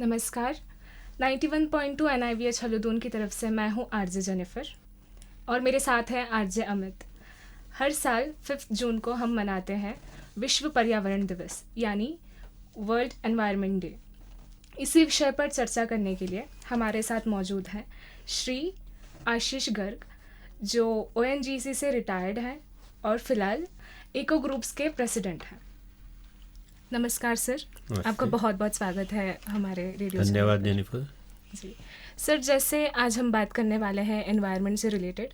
नमस्कार। 91.2 NIVH हल्द्वानी की तरफ से मैं हूँ आरजे जेनिफर और मेरे साथ है आरजे अमित। हर साल 5 जून को हम मनाते हैं विश्व पर्यावरण दिवस यानी वर्ल्ड एनवायरनमेंट डे। इसी विषय पर चर्चा करने के लिए हमारे साथ मौजूद हैं श्री आशीष गर्ग, जो ONGC से रिटायर्ड हैं और फिलहाल इको ग्रुप्स के प्रेसिडेंट हैं। नमस्कार सर, आपका बहुत बहुत स्वागत है हमारे रेडियो। धन्यवाद जेनिफर जी सर, जैसे आज हम बात करने वाले हैं एनवायरनमेंट से रिलेटेड,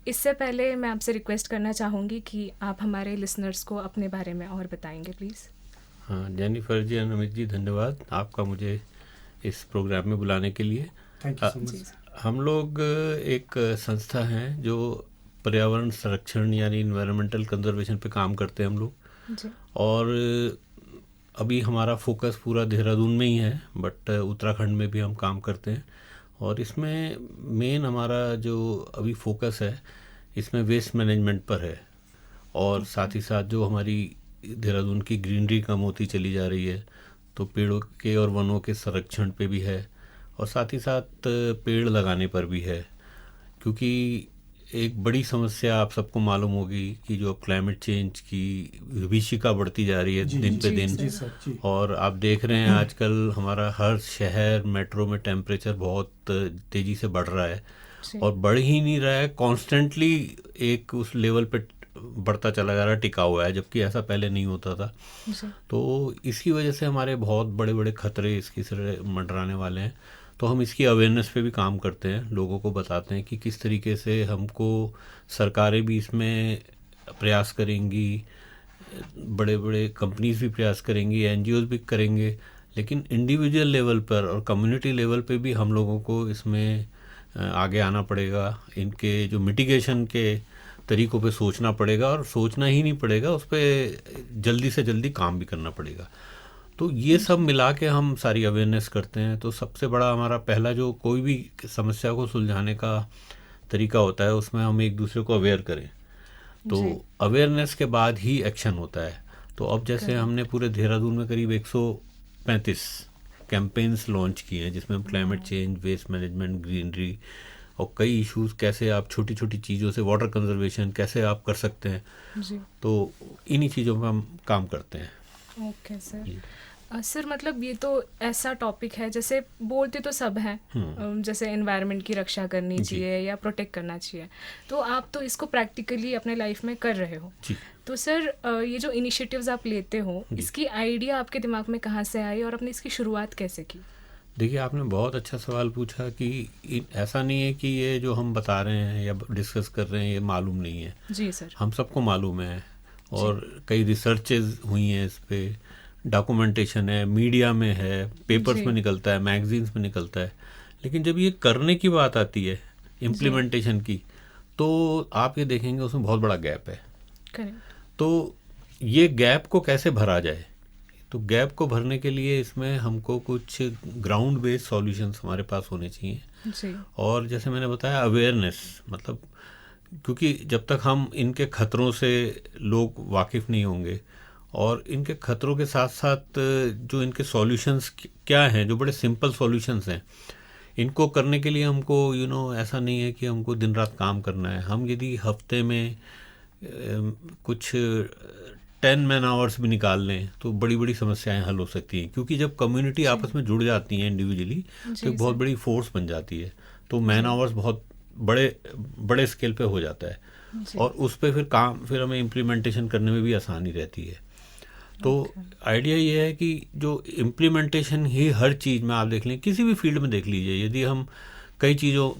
इससे पहले मैं आपसे रिक्वेस्ट करना चाहूँगी कि आप हमारे लिसनर्स को अपने बारे में और बताएंगे प्लीज़। हाँ, जेनिफर जी, अमित जी, धन्यवाद आपका मुझे इस प्रोग्राम में बुलाने के लिए। Thank you so much. हम लोग एक संस्था हैं जो पर्यावरण संरक्षण यानी इन्वायरमेंटल कंजर्वेशन पे काम करते हैं हम लोग जी। और अभी हमारा फोकस पूरा देहरादून में ही है, बट उत्तराखंड में भी हम काम करते हैं। और इसमें मेन हमारा जो अभी फोकस है इसमें वेस्ट मैनेजमेंट पर है और साथ ही साथ जो हमारी देहरादून की ग्रीनरी कम होती चली जा रही है तो पेड़ों के और वनों के संरक्षण पे भी है और साथ ही साथ पेड़ लगाने पर भी है, क्योंकि एक बड़ी समस्या आप सबको मालूम होगी कि जो क्लाइमेट चेंज की विभीषिका बढ़ती जा रही है दिन पे दिन। जी सर, जी। और आप देख रहे हैं आजकल हमारा हर शहर मेट्रो में टेम्परेचर बहुत तेज़ी से बढ़ रहा है और बढ़ ही नहीं रहा है, कॉन्स्टेंटली एक उस लेवल पे बढ़ता चला जा रहा है, टिका हुआ है, जबकि ऐसा पहले नहीं होता था। तो इसकी वजह से हमारे बहुत बड़े बड़े खतरे इसकी से मंडराने वाले हैं। तो हम इसकी अवेयरनेस पे भी काम करते हैं, लोगों को बताते हैं कि किस तरीके से हमको, सरकारें भी इसमें प्रयास करेंगी, बड़े बड़े कंपनीज भी प्रयास करेंगी, NGOs भी करेंगे, लेकिन इंडिविजुअल लेवल पर और कम्युनिटी लेवल पे भी हम लोगों को इसमें आगे आना पड़ेगा। इनके जो मिटिगेशन के तरीक़ों पे सोचना पड़ेगा और सोचना ही नहीं पड़ेगा, उस पर जल्दी से जल्दी काम भी करना पड़ेगा। तो ये सब मिला के हम सारी अवेयरनेस करते हैं। तो सबसे बड़ा हमारा पहला जो कोई भी समस्या को सुलझाने का तरीका होता है उसमें हम एक दूसरे को अवेयर करें, तो अवेयरनेस के बाद ही एक्शन होता है। तो अब जैसे हमने पूरे देहरादून में करीब 135 कैंपेन्स लॉन्च किए हैं जिसमें हम climate change, waste management, greenery और कई इश्यूज़, कैसे आप छोटी छोटी चीज़ों से वाटर कंजर्वेशन कैसे आप कर सकते हैं, तो इन्हीं चीज़ों पर हम काम करते हैं। Okay sir. सर मतलब ये तो ऐसा टॉपिक है, जैसे बोलते तो सब हैं जैसे एनवायरनमेंट की रक्षा करनी चाहिए या प्रोटेक्ट करना चाहिए, तो आप तो इसको प्रैक्टिकली अपने लाइफ में कर रहे हो। तो सर ये जो इनिशिएटिव्स आप लेते हो, इसकी आइडिया आपके दिमाग में कहाँ से आई और आपने इसकी शुरुआत कैसे की? देखिए, आपने बहुत अच्छा सवाल पूछा कि ऐसा नहीं है कि ये जो हम बता रहे हैं या डिस्कस कर रहे हैं ये मालूम नहीं है। जी सर। हम सबको मालूम है और कई रिसर्चेज हुई हैं इस पर, डॉक्यूमेंटेशन है, मीडिया में है, पेपर्स में निकलता है, मैगजीन्स में निकलता है, लेकिन जब ये करने की बात आती है, इम्प्लीमेंटेशन की, तो आप ये देखेंगे उसमें बहुत बड़ा गैप है। तो ये गैप को कैसे भरा जाए, तो गैप को भरने के लिए इसमें हमको कुछ ग्राउंड बेस्ड सॉल्यूशंस हमारे पास होने चाहिए। और जैसे मैंने बताया, अवेयरनेस, मतलब क्योंकि जब तक हम इनके खतरों से लोग वाकिफ़ नहीं होंगे और इनके खतरों के साथ साथ जो इनके सॉल्यूशंस क्या हैं, जो बड़े सिंपल सॉल्यूशंस हैं, इनको करने के लिए हमको ऐसा नहीं है कि हमको दिन रात काम करना है। हम यदि हफ्ते में कुछ 10 मैन आवर्स भी निकाल लें तो बड़ी बड़ी समस्याएं हल हो सकती हैं, क्योंकि जब कम्युनिटी आपस में जुड़ जाती हैं इंडिविजुअली तो एक बहुत बड़ी फोर्स बन जाती है, तो मैन आवर्स बहुत बड़े स्केल पे हो जाता है और उस पर फिर हमें इम्प्लीमेंटेशन करने में भी आसानी रहती है। तो आइडिया ये है कि जो इम्प्लीमेंटेशन ही हर चीज़ में आप देख लें, किसी भी फील्ड में देख लीजिए, यदि हम कई चीज़ों,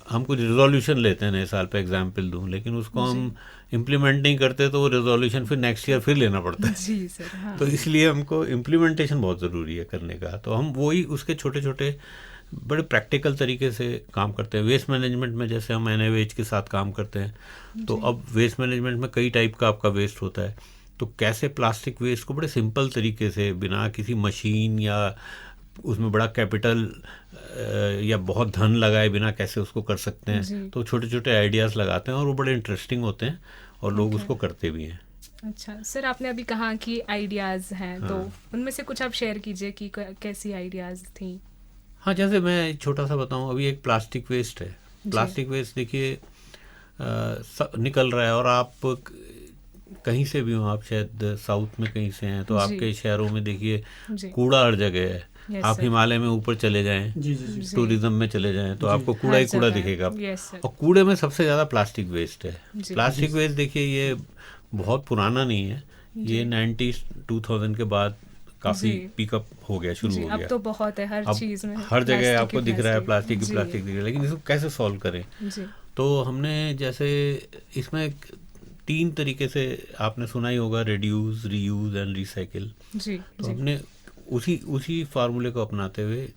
हम कुछ रिजोल्यूशन लेते हैं नए साल पे, एग्जाम्पल दूँ, लेकिन उसको हम इम्प्लीमेंट नहीं करते तो वो रिजोल्यूशन फिर नेक्स्ट ईयर फिर लेना पड़ता है। जी सर, हाँ। तो इसलिए हमको इम्प्लीमेंटेशन बहुत ज़रूरी है करने का। तो हम वही उसके छोटे छोटे बड़े प्रैक्टिकल तरीके से काम करते हैं। वेस्ट मैनेजमेंट में जैसे हम NIVH के साथ काम करते हैं, तो अब वेस्ट मैनेजमेंट में कई टाइप का आपका वेस्ट होता है, तो कैसे प्लास्टिक वेस्ट को बड़े सिंपल तरीके से, बिना किसी मशीन या उसमें बड़ा कैपिटल या बहुत धन लगाए बिना कैसे उसको कर सकते हैं, तो छोटे छोटे आइडियाज़ लगाते हैं और वो बड़े इंटरेस्टिंग होते हैं और लोग उसको करते भी हैं। अच्छा सर, आपने अभी कहा कि आइडियाज़ हैं, तो हाँ उनमें से कुछ आप शेयर कीजिए कि कैसी आइडियाज़ थी। हाँ, जैसे मैं छोटा सा बताऊं, अभी एक प्लास्टिक वेस्ट है। जी प्लास्टिक वेस्ट देखिए निकल रहा है, और आप कहीं से भी हो, आप शायद साउथ में कहीं से हैं तो जी आपके शहरों में देखिए जी। कूड़ा हर जगह है। यस आप सर। हिमालय में ऊपर चले जाएं, जी जी जी जी टूरिज्म में चले जाएं, तो जी आपको कूड़ा हर ही कूड़ा जगह। दिखेगा। Yes sir. और कूड़े में सबसे ज़्यादा प्लास्टिक वेस्ट है। जी प्लास्टिक जी वेस्ट देखिए ये बहुत पुराना नहीं है, जी ये 2000 के बाद काफ़ी जी पिकअप हो गया, शुरू जी। हो अब गया। तो बहुत है, हर अब चीज़ में हर जगह प्लास्टिक आपको ही दिख रहा है प्लास्टिक ही जी प्लास्टिक दिख रहा है, लेकिन इसको कैसे सॉल्व करें? जी तो हमने जैसे इसमें 3 तरीके से, आपने सुना ही होगा, रिड्यूस, रीयूज एंड रिसाइकिल। जी तो जी हमने उसी फार्मूले को अपनाते हुए,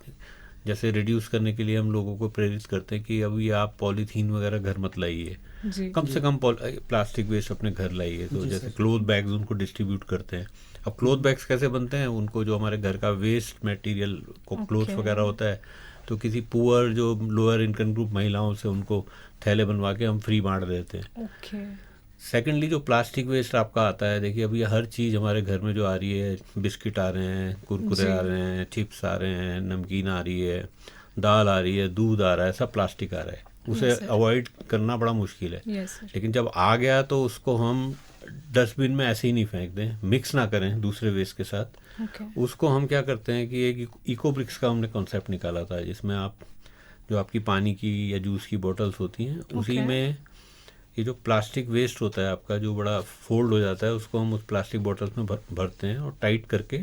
जैसे रिड्यूस करने के लिए हम लोगों को प्रेरित करते हैं कि अभी आप पॉलीथीन वगैरह घर मत लाइए, जी कम से कम प्लास्टिक वेस्ट अपने घर लाइए। तो जी जैसे सर। क्लोथ बैग्स उनको डिस्ट्रीब्यूट करते हैं। अब क्लोथ बैग्स कैसे बनते हैं? उनको जो हमारे घर का वेस्ट मटेरियल को क्लोथ्स ओके वगैरह होता है, तो किसी पुअर जो लोअर इनकम ग्रुप महिलाओं से उनको थैले बनवा के हम फ्री बांट देते हैं। ओके सेकेंडली जो प्लास्टिक वेस्ट आपका आता है, देखिए अभी हर चीज़ हमारे घर में जो आ रही है, बिस्किट आ रहे हैं, कुरकुरे जी आ रहे हैं, चिप्स आ रहे हैं, नमकीन आ रही है, दाल आ रही है, दूध आ रहा है, सब प्लास्टिक आ रहा है। उसे यस सर। अवॉइड करना बड़ा मुश्किल है, यस सर। लेकिन जब आ गया तो उसको हम डस्टबिन में ऐसे ही नहीं फेंक दें, मिक्स ना करें दूसरे वेस्ट के साथ। ओके उसको हम क्या करते हैं कि एक इको ब्रिक्स का हमने कॉन्सेप्ट निकाला था, जिसमें आप जो आपकी पानी की या जूस की बोतल्स होती हैं, उसी ओके में ये जो प्लास्टिक वेस्ट होता है आपका, जो बड़ा फोल्ड हो जाता है, उसको हम उस प्लास्टिक बोतल्स में भरते हैं और टाइट करके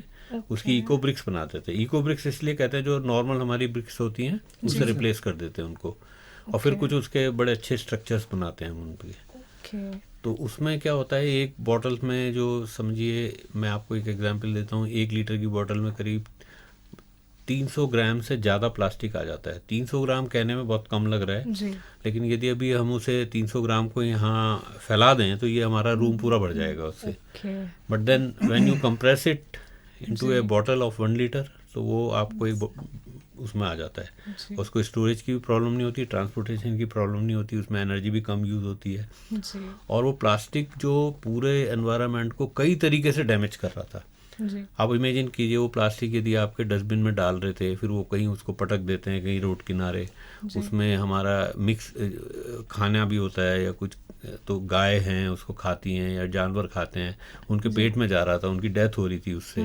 उसकी इको ब्रिक्स बना देते हैं। इको ब्रिक्स इसलिए कहते हैं, जो नॉर्मल हमारी ब्रिक्स होती हैं उससे रिप्लेस कर देते हैं उनको, और फिर ओके कुछ उसके बड़े अच्छे स्ट्रक्चर्स बनाते हैं हम उनके। ओके तो उसमें क्या होता है, एक बॉटल में, जो समझिए, मैं आपको एक एग्जांपल देता हूँ, 1 लीटर की बॉटल में करीब 300 ग्राम से ज़्यादा प्लास्टिक आ जाता है। 300 ग्राम कहने में बहुत कम लग रहा है, जी लेकिन यदि अभी हम उसे 300 ग्राम को यहाँ फैला दें तो ये हमारा रूम पूरा भर जाएगा उससे। Okay but then when you compress it into जी ए बॉटल ऑफ 1 लीटर, तो वो आपको एक उसमें आ जाता है। जी उसको स्टोरेज की भी प्रॉब्लम नहीं होती, ट्रांसपोर्टेशन की प्रॉब्लम नहीं होती, उसमें एनर्जी भी कम यूज़ होती है। जी और वो प्लास्टिक जो पूरे एनवायरनमेंट को कई तरीके से डैमेज कर रहा था। जी आप इमेजिन कीजिए, वो प्लास्टिक यदि आपके डस्टबिन में डाल रहे थे, फिर वो कहीं उसको पटक देते हैं कहीं रोड किनारे, जी उसमें हमारा मिक्स खाना भी होता है, या कुछ तो गाय हैं उसको खाती हैं, या जानवर खाते हैं, उनके पेट में जा रहा था, उनकी डेथ हो रही थी उससे,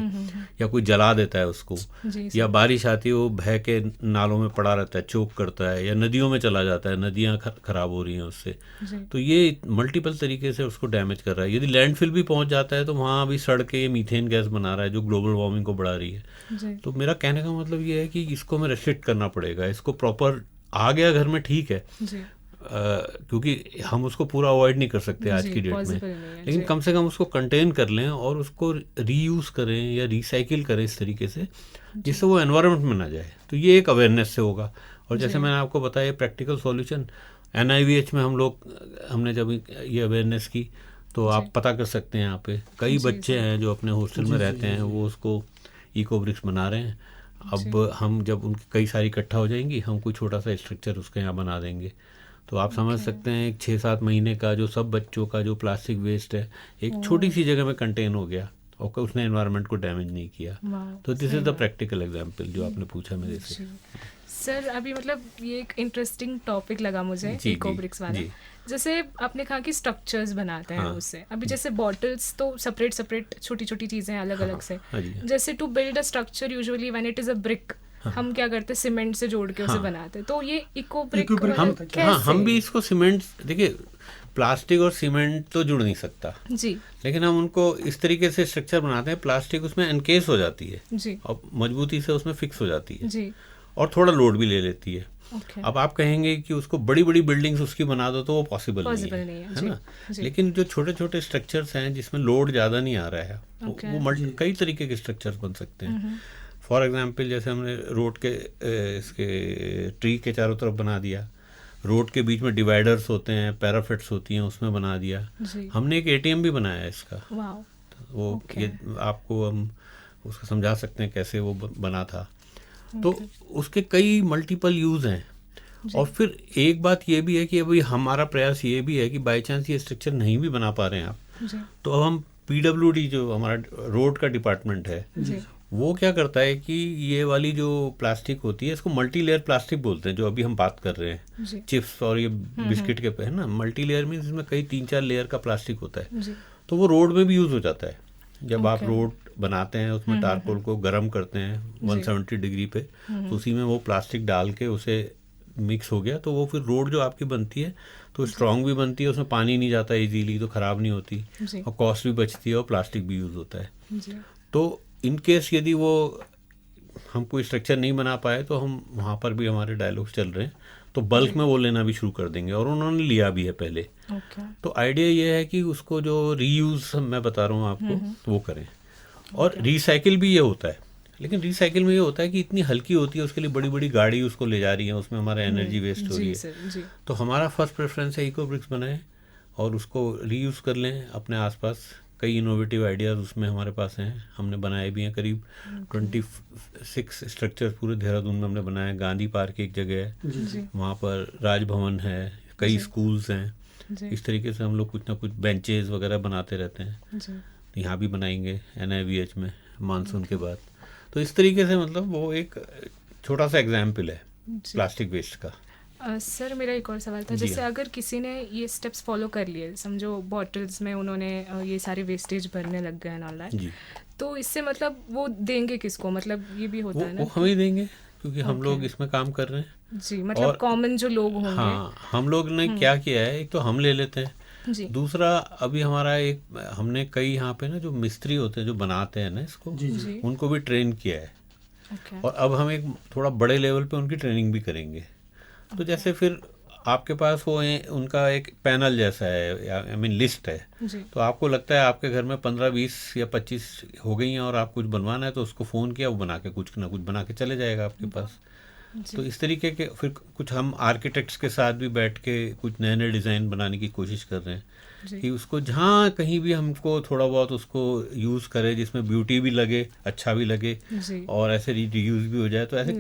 या कोई जला देता है उसको, जी या सर। बारिश आती है वो बह के नालों में पड़ा रहता है, चोक करता है, या नदियों में चला जाता है, नदियाँ खराब हो रही हैं उससे। जी तो ये मल्टीपल तरीके से उसको डैमेज कर रहा है। यदि लैंडफिल भी पहुंच जाता है तो वहाँ अभी सड़ के ये मीथेन गैस बना रहा है, जो ग्लोबल वार्मिंग को बढ़ा रही है। जी तो मेरा कहने का मतलब ये है कि इसको हमें रेस्ट्रिक्ट करना पड़ेगा। इसको प्रॉपर आ गया घर में, ठीक है, जी क्योंकि हम उसको पूरा अवॉइड नहीं कर सकते आज जी, की डेट में, possible नहीं है, लेकिन जी। कम से कम उसको कंटेन कर लें और उसको रीयूज़ करें या रिसाइकिल करें इस तरीके से जिससे वो एनवायरनमेंट में ना जाए। तो ये एक अवेयरनेस से होगा। और जैसे जी। मैंने आपको बताया प्रैक्टिकल सॉल्यूशन, NIVH में हमने जब ये अवेयरनेस की, तो आप जी। पता कर सकते हैं, यहाँ पे कई जी, बच्चे जी। हैं जो अपने हॉस्टल जी, में जी, रहते जी, हैं, जी। वो उसको इको ब्रिक्स बना रहे हैं। जी। अब हम जब उनकी कई सारी इकट्ठा हो जाएंगी, हम कोई छोटा सा स्ट्रक्चर उसके यहाँ बना देंगे। तो आप समझ ओके। सकते हैं, एक 6-7 महीने का जो सब बच्चों का जो प्लास्टिक वेस्ट है, एक छोटी सी जगह में कंटेन हो गया और उसने एनवायरनमेंट को डैमेज नहीं किया। वाह, तो दिस सही इज़ द बात। प्रैक्टिकल एग्जांपल जो आपने पूछा मेरे से। जी। सर अभी मतलब ये एक इंटरेस्टिंग टॉपिक लगा मुझे, जी, इको जी, ब्रिक्स वाला। जी। जैसे आपने कहा कि स्ट्रक्चर्स बनाते हैं हाँ। उससे, अभी जैसे बॉटल्स तो सेपरेट सेपरेट छोटी छोटी चीज़ें अलग अलग से, हाँ जी, जैसे to build a structure usually when it is a brick, हम क्या करते हैं, सीमेंट से जोड़ के उसे हाँ। बनाते हैं। तो ये इको ब्रिक Eco brick हम होता है कैसे? हाँ, हम भी इसको सीमेंट, देखिए प्लास्टिक और सीमेंट तो जुड़ नहीं सकता, जी लेकिन हम उनको इस तरीके से स्ट्रक्चर बनाते हैं, प्लास्टिक उसमें एनकेस हो जाती है जी और मजबूती से उसमें फिक्स हो जाती है जी और थोड़ा लोड भी ले लेती है। ओके। अब आप कहेंगे कि उसको बड़ी बड़ी बिल्डिंग्स उसकी बना दो, तो वो पॉसिबल Possible नहीं नहीं है, है जी, ना। जी। लेकिन जो छोटे छोटे स्ट्रक्चर्स हैं जिसमें लोड ज़्यादा नहीं आ रहा है, Okay. वो कई तरीके के स्ट्रक्चर्स बन सकते हैं। फॉर एग्जांपल, जैसे हमने रोड के इसके ट्री के चारों तरफ बना दिया, रोड के बीच में डिवाइडर्स होते हैं, पैराफिट्स होती हैं, उसमें बना दिया। जी हमने एक ATM भी बनाया है इसका, वाह वो Okay. ये आपको हम उसको समझा सकते हैं कैसे वो बना था। तो उसके कई मल्टीपल यूज़ हैं। और फिर एक बात ये भी है कि अभी हमारा प्रयास ये भी है कि बाई चांस ये स्ट्रक्चर नहीं भी बना पा रहे हैं आप, जी तो अब हम PWD जो हमारा रोड का डिपार्टमेंट है, वो क्या करता है कि ये वाली जो प्लास्टिक होती है इसको मल्टी लेयर प्लास्टिक बोलते हैं, जो अभी हम बात कर रहे हैं चिप्स और ये बिस्किट के पे है ना, मल्टी लेयर में इसमें कई 3-4 लेयर का प्लास्टिक होता है, तो वो रोड में भी यूज़ हो जाता है। जब आप रोड बनाते हैं उसमें टारकोल को गर्म करते हैं 170 डिग्री पे, तो उसी में वो प्लास्टिक डाल के उसे मिक्स हो गया, तो वो फिर रोड जो आपकी बनती है तो स्ट्रॉन्ग भी बनती है, उसमें पानी नहीं जाता इजीली, तो ख़राब नहीं होती और कॉस्ट भी बचती है और प्लास्टिक भी यूज़ होता है। तो इन केस यदि वो हम कोई स्ट्रक्चर नहीं बना पाए तो हम वहाँ पर भी हमारे डायलॉग्स चल रहे हैं, तो बल्क में वो लेना भी शुरू कर देंगे, और उन्होंने लिया भी है पहले। तो आइडिया ये है कि उसको जो रीयूज़ मैं बता रहा हूँ आपको वो करें, और रिसाइकिल भी ये होता है, लेकिन रिसाइकिल में ये होता है कि इतनी हल्की होती है, उसके लिए बड़ी बड़ी गाड़ी उसको ले जा रही है, उसमें हमारा एनर्जी वेस्ट हो रही है। तो हमारा फर्स्ट प्रेफरेंस है इको ब्रिक्स बनाएं और उसको रीयूज़ कर लें अपने आसपास। कई इनोवेटिव आइडियाज़ उसमें हमारे पास हैं, हमने बनाए भी हैं। करीब 26 स्ट्रक्चर पूरे देहरादून में हमने बनाए। गांधी पार्क एक जगह है, वहाँ पर राजभवन है, कई स्कूल्स हैं। इस तरीके से हम लोग कुछ ना कुछ बेंचेस वगैरह बनाते रहते हैं। यहाँ भी बनाएंगे NIVH में मानसून के बाद। तो इस तरीके से मतलब वो एक छोटा सा एग्जाम्पल है प्लास्टिक वेस्ट का। सर मेरा एक और सवाल था, जैसे अगर किसी ने ये स्टेप्स फॉलो कर लिए, समझो बॉटल्स में उन्होंने ये सारे वेस्टेज भरने लग गए ऑनलाइन, तो इससे मतलब वो देंगे किसको? मतलब ये भी होता है ना, वो हम ही देंगे, क्योंकि हम लोग इसमें काम कर रहे हैं जी। मतलब कॉमन जो लोग होंगे। हाँ, हम लोग ने क्या किया है, एक तो हम ले लेते हैं जी। दूसरा अभी हमारा हमने कई यहाँ पे ना जो मिस्त्री होते हैं जो बनाते हैं ना इसको जी। उनको भी ट्रेन किया है। और अब हम एक थोड़ा बड़े लेवल पे उनकी ट्रेनिंग भी करेंगे। तो जैसे फिर आपके पास वो उनका एक पैनल जैसा है, आई मीन लिस्ट है, तो आपको लगता है आपके घर में 15, 20 या 25 हो गई हैं और आप कुछ बनवाना है, तो उसको फ़ोन किया, वो बना के कुछ ना कुछ बना के चले जाएगा आपके पास। तो इस तरीके के फिर कुछ हम आर्किटेक्ट्स के साथ भी बैठ के कुछ नए नए डिज़ाइन बनाने की कोशिश कर रहे हैं कि उसको जहाँ कहीं भी हमको थोड़ा बहुत उसको यूज़ करें जिसमें ब्यूटी भी लगे, अच्छा भी लगे और ऐसे रीयूज़ भी हो जाए। तो ऐसे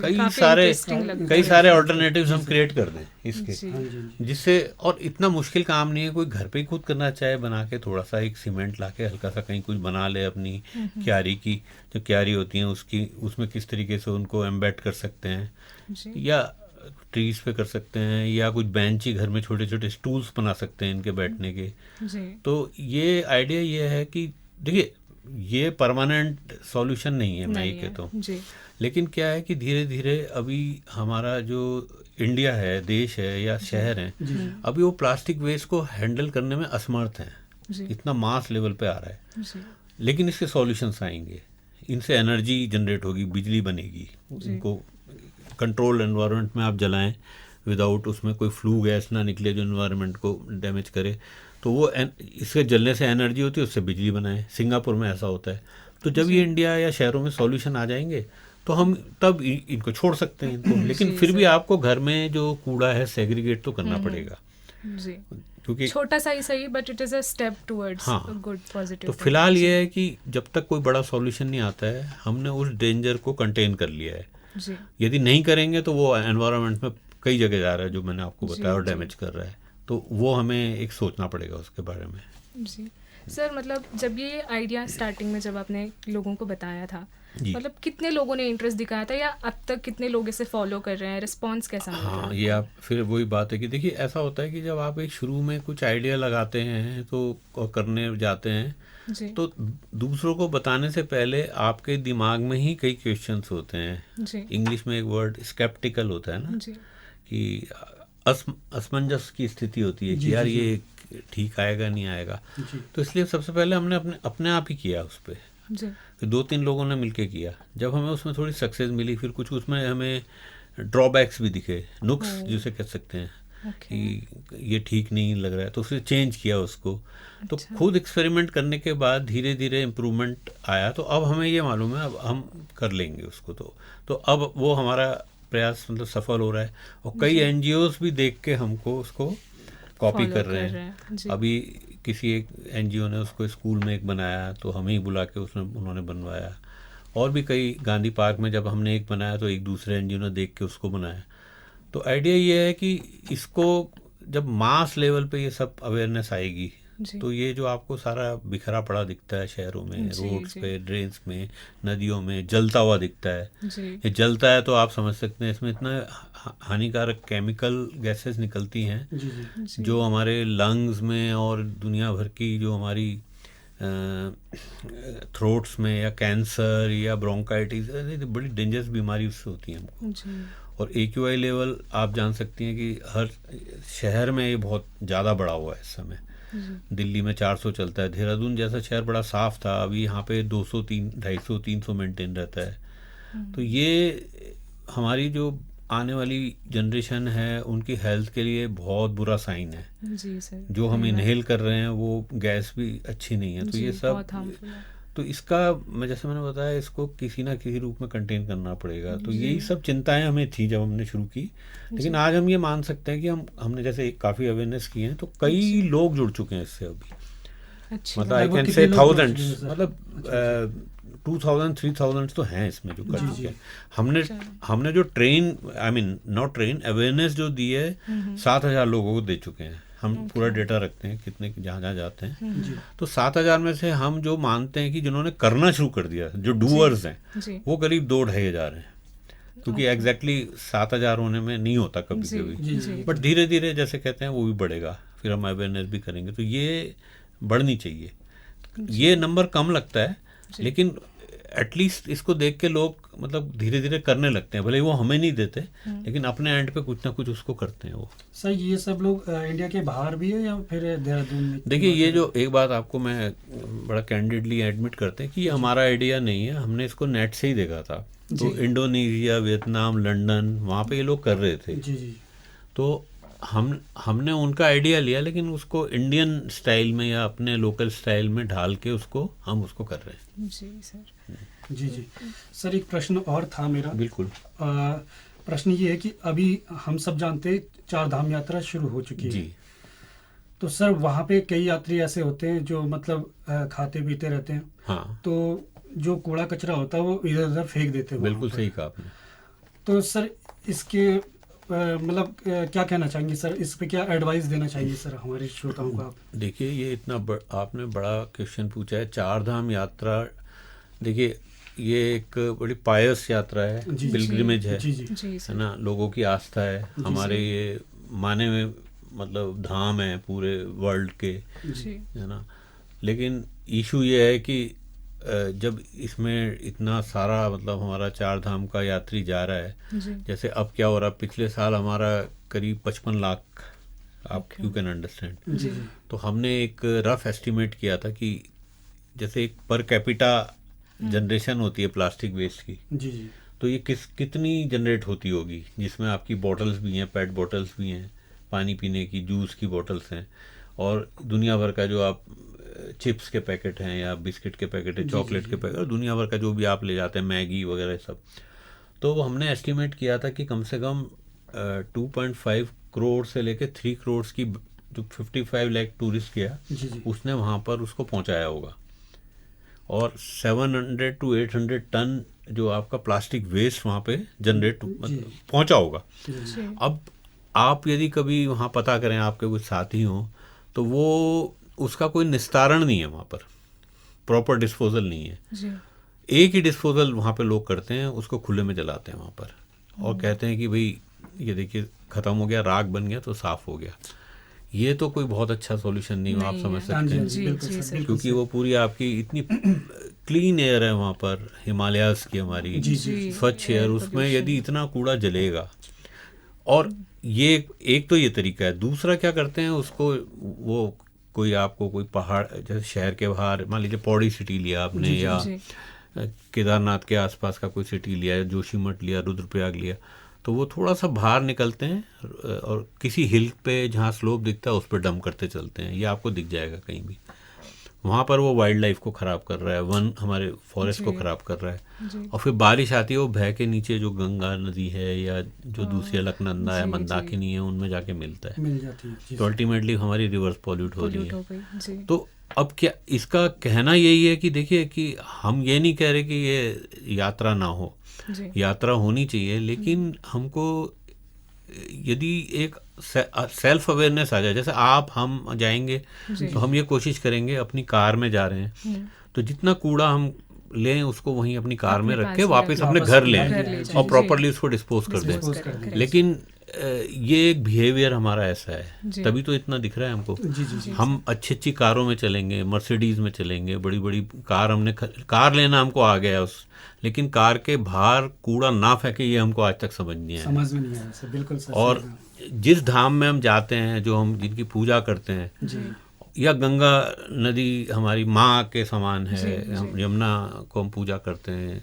कई सारे ऑल्टरनेटिव्स हम क्रिएट कर दें इसके, जिससे, और इतना मुश्किल काम नहीं है, कोई घर पे ही खुद करना चाहे बना के, थोड़ा सा एक सीमेंट ला के हल्का सा कहीं कुछ बना ले अपनी क्यारी की, जो क्यारी होती हैं उसकी, उसमें किस तरीके से उनको एम्बेड कर सकते हैं, या ट्रीज पे कर सकते हैं, या कुछ बेंच ही घर में छोटे छोटे स्टूल्स बना सकते हैं इनके बैठने के जी। तो ये आइडिया ये है कि देखिए ये परमानेंट सॉल्यूशन नहीं है, मैं ये कहता हूँ, लेकिन क्या है कि धीरे धीरे अभी हमारा जो इंडिया है, देश है या शहर है, अभी वो प्लास्टिक वेस्ट को हैंडल करने में असमर्थ है, इतना मास लेवल पे आ रहा है। लेकिन इसके सॉल्यूशंस आएंगे, इनसे एनर्जी जनरेट होगी, बिजली बनेगी, उनको कंट्रोल एनवायरनमेंट में आप जलाएं विदाउट उसमें कोई फ्लू गैस ना निकले जो एनवायरनमेंट को डैमेज करे, तो वो इसके जलने से एनर्जी होती है, उससे बिजली बनाएं। सिंगापुर में ऐसा होता है। तो जब ये इंडिया या शहरों में सॉल्यूशन आ जाएंगे तो हम तब इनको छोड़ सकते हैं इनको, लेकिन फिर भी आपको घर में जो कूड़ा है सेग्रीगेट तो करना पड़ेगा जी, क्योंकि छोटा सा ही सही, but it is a step towards good positive. तो फिलहाल ये है कि जब तक कोई बड़ा सॉल्यूशन नहीं आता है, हमने उस डेंजर को कंटेन कर लिया है जी। यदि नहीं करेंगे तो वो एनवायरनमेंट में कई जगह जा रहा है, जो मैंने आपको बताया, और डैमेज कर रहा है, तो वो हमें एक सोचना पड़ेगा उसके बारे में जी। सर मतलब जब ये आइडिया स्टार्टिंग में जब आपने लोगों को बताया था, मतलब कितने लोगों ने इंटरेस्ट दिखाया था, या अब तक कितने लोग इसे फॉलो कर रहे हैं, रिस्पांस कैसा मिल रहा है? ये आप फिर वही बात है कि देखिए ऐसा होता है कि जब आप एक शुरू में कुछ आइडिया लगाते हैं तो और करने जाते हैं तो दूसरों को बताने से पहले आपके दिमाग में ही कई क्वेश्चंस होते हैं। इंग्लिश में एक वर्ड स्केप्टिकल होता है ना जी। कि असमंजस की स्थिति होती है कि यार ये ठीक आएगा नहीं आएगा, तो इसलिए सबसे पहले हमने अपने आप ही किया उस पर, फिर 2-3 लोगों ने मिलके किया। जब हमें उसमें थोड़ी सक्सेस मिली, फिर कुछ उसमें हमें ड्रॉबैक्स भी दिखे, नुक्स जिसे कह सकते हैं कि ये ठीक नहीं लग रहा है, तो फिर चेंज किया उसको। तो खुद एक्सपेरिमेंट करने के बाद धीरे धीरे इम्प्रूवमेंट आया, तो अब हमें ये मालूम है अब हम कर लेंगे उसको। तो अब वो हमारा प्रयास मतलब सफल हो रहा है, और कई NGOs भी देख के हमको उसको कॉपी कर रहे हैं। अभी किसी एक NGO ने उसको स्कूल में एक बनाया, तो हमें ही बुला के उन्होंने बनवाया, और भी कई गांधी पार्क में जब हमने एक बनाया तो एक दूसरे NGO ने देख के उसको बनाया। तो आइडिया ये है कि इसको जब मास लेवल पे ये सब अवेयरनेस आएगी जी। तो ये जो आपको सारा बिखरा पड़ा दिखता है शहरों में, जी, रोड्स जी। पे, ड्रेन्स में, नदियों में जलता हुआ दिखता है, जी। ये जलता है तो आप समझ सकते हैं इसमें इतना हानिकारक केमिकल गैसेस निकलती हैं जी जी जी। जो हमारे लंग्स में और दुनिया भर की जो हमारी थ्रोट्स में या कैंसर या ब्रोंकाइटिस, बड़ी डेंजरस बीमारी उससे होती है हमको। जी। और AQI लेवल आप जान सकती हैं कि हर शहर में ये बहुत ज़्यादा बढ़ा हुआ है इस समय। जी। दिल्ली में 400 चलता है, देहरादून जैसा शहर बड़ा साफ था, अभी यहाँ पे 200, 250, 300 मेंटेन रहता है। तो ये हमारी जो आने वाली जनरेशन है उनकी हेल्थ के लिए बहुत बुरा साइन है। जी सर। जो हम धन्यवाद। इनहेल कर रहे हैं वो गैस भी अच्छी नहीं है। तो जी, ये सब बहुत हार्मफुल है। तो इसका मैं जैसे मैंने बताया इसको किसी ना किसी रूप में कंटेन करना पड़ेगा। तो जी। यही सब चिंताएं हमें थी जब हमने शुरू की, लेकिन जी। आज हम ये मान सकते हैं कि हमने जैसे काफ़ी अवेयरनेस की है, तो कई जी। लोग जुड़ चुके हैं इससे अभी। अच्छी मतलब बात। आई लगभग कैन कितने से लोग जुड़ चुके थाउजेंड्स, हैं सर? मतलब 2000 3000 तो हैं इसमें जो कर जी, चुके जी। हैं। हमने अच्छा। हमने जो train, I mean not train, awareness जो दी है 7000 लोगों को दे चुके हैं। हम पूरा डेटा रखते हैं कितने जहाँ जहाँ जाते हैं। जी तो 7000 में से हम जो मानते हैं कि जिन्होंने करना शुरू कर दिया, जो डूअर्स हैं, जी। वो करीब 2-2,500 हैं। क्योंकि एग्जैक्टली 7000 होने में नहीं होता कभी जी। कभी, जी जी। बट धीरे धीरे जैसे कहते हैं वो भी बढ़ेगा, फिर हम अवेयरनेस भी करेंगे तो ये बढ़नी चाहिए। ये नंबर कम लगता है, जी। लेकिन एटलीस्ट इसको देख के लोग मतलब धीरे धीरे करने लगते हैं। भले वो हमें नहीं देते, लेकिन अपने एंड पे कुछ ना कुछ उसको करते हैं वो। सर, ये सब लोग इंडिया के बाहर भी है या फिर देहरादून में? देखिए, ये जो एक बात आपको मैं बड़ा कैंडिडली एडमिट करते हैं कि ये हमारा आइडिया नहीं है, हमने इसको नेट से ही देखा था। तो इंडोनेशिया, वियतनाम, लंदन, वहाँ पे ये लोग कर रहे थे। जी जी तो हमने उनका आइडिया लिया, लेकिन उसको इंडियन स्टाइल में या अपने लोकल स्टाइल में ढाल के उसको हम उसको कर रहे हैं। जी सर। जी जी सर, एक प्रश्न और था मेरा। बिल्कुल। प्रश्न ये है कि अभी हम सब जानते हैं 4 धाम यात्रा शुरू हो चुकी है। जी। तो सर, वहाँ पे कई यात्री ऐसे होते हैं जो मतलब खाते पीते रहते हैं। हाँ, तो जो कूड़ा कचरा होता है वो इधर उधर फेंक देते हैं। बिल्कुल सही कहा आपने। तो सर, इसके मतलब क्या कहना चाहेंगे सर? इस पे क्या एडवाइस देना चाहिए सर हमारे श्रोताओं को आप? देखिए, ये इतना आपने बड़ा क्वेश्चन पूछा है। 4 धाम यात्रा, देखिए ये एक बड़ी पायस यात्रा है, जी, पिलग्रिमेज है, जी जी जी है सर। ना। लोगों की आस्था है। हमारे ये माने में मतलब धाम है पूरे वर्ल्ड के, जी। है ना। लेकिन इशू ये है कि जब इसमें इतना सारा मतलब हमारा 4 धाम का यात्री जा रहा है, जी। जैसे अब क्या हो रहा है, पिछले साल हमारा करीब 55 लाख, आप यू कैन अंडरस्टैंड। जी जी तो हमने एक रफ एस्टिमेट किया था कि जैसे एक पर कैपिटा जनरेशन होती है प्लास्टिक वेस्ट की, जी जी तो ये कितनी जनरेट होती होगी, जिसमें आपकी बॉटल्स भी हैं, पेट बॉटल्स भी हैं, पानी पीने की, जूस की बॉटल्स हैं, और दुनिया भर का जो आप चिप्स के पैकेट हैं या बिस्किट के पैकेट है, चॉकलेट के पैकेट, और दुनिया भर का जो भी आप ले जाते हैं, मैगी वगैरह सब। तो हमने एस्टिमेट किया था कि कम से कम 2.5 करोड़ से लेके 3 करोड़ की जो 55 लाख टूरिस्ट गया, जी जी उसने वहाँ पर उसको पहुँचाया होगा। और 700 to 800 टन जो आपका प्लास्टिक वेस्ट वहाँ पे जनरेट पहुँचा होगा। जी। अब आप यदि कभी वहाँ पता करें, आपके कुछ साथी हों, तो वो उसका कोई निस्तारण नहीं है वहाँ पर, प्रॉपर डिस्पोजल नहीं है। जी। एक ही डिस्पोजल वहाँ पे लोग करते हैं, उसको खुले में जलाते हैं वहाँ पर, और कहते हैं कि भाई ये देखिए ख़त्म हो गया, राख बन गया तो साफ़ हो गया। ये तो कोई बहुत अच्छा सॉल्यूशन नहीं हो, आप समझ हाँ सकते जी, हैं। जी, बिल्कुल सर, बिल्कुल क्योंकि वो पूरी आपकी इतनी क्लीन एयर है वहाँ पर, हिमालयाज़ की हमारी जी, जी, स्वच्छ एयर, उसमें यदि इतना कूड़ा जलेगा, और ये एक तो ये तरीका है। दूसरा क्या करते हैं, उसको वो कोई आपको कोई पहाड़, जैसे शहर के बाहर मान लीजिए पौड़ी सिटी लिया आपने, या केदारनाथ के आसपास का कोई सिटी लिया, जोशीमठ लिया, रुद्रप्रयाग लिया, तो वो थोड़ा सा बाहर निकलते हैं और किसी हिल पे जहाँ स्लोप दिखता है उस पर डंप करते चलते हैं। ये आपको दिख जाएगा कहीं भी। वहाँ पर वो वाइल्ड लाइफ को ख़राब कर रहा है, वन हमारे फॉरेस्ट को ख़राब कर रहा है। और फिर बारिश आती है, वो बह के नीचे जो गंगा नदी है या जो दूसरी अलकनंदा है, मंदाकिनी है, उनमें जाके मिलता है, मिल जाती है। तो अल्टीमेटली हमारी रिवर्स पॉल्यूट हो रही है। जी। तो अब क्या इसका कहना यही है कि देखिए कि हम ये नहीं कह रहे कि ये यात्रा ना हो, जी। यात्रा होनी चाहिए, लेकिन हमको यदि एक सेल्फ अवेयरनेस आ जाए, जैसे आप हम जाएंगे तो हम ये कोशिश करेंगे, अपनी कार में जा रहे हैं तो जितना कूड़ा हम लें उसको वहीं अपनी कार में रख के वापस अपने घर लें और प्रॉपरली उसको डिस्पोज कर दें। लेकिन ये एक बिहेवियर हमारा ऐसा है, तभी तो इतना दिख रहा है हमको। हम अच्छी अच्छी कारों में चलेंगे, मर्सिडीज में चलेंगे, बड़ी बड़ी कार, हमने कार लेना हमको आ गया उस, लेकिन कार के बाहर कूड़ा ना फेंके ये हमको आज तक समझ नहीं आया। बिल्कुल सर। और जिस धाम में हम जाते हैं, जो हम जिनकी पूजा करते हैं, या गंगा नदी हमारी माँ के समान है, हम यमुना को हम पूजा करते हैं,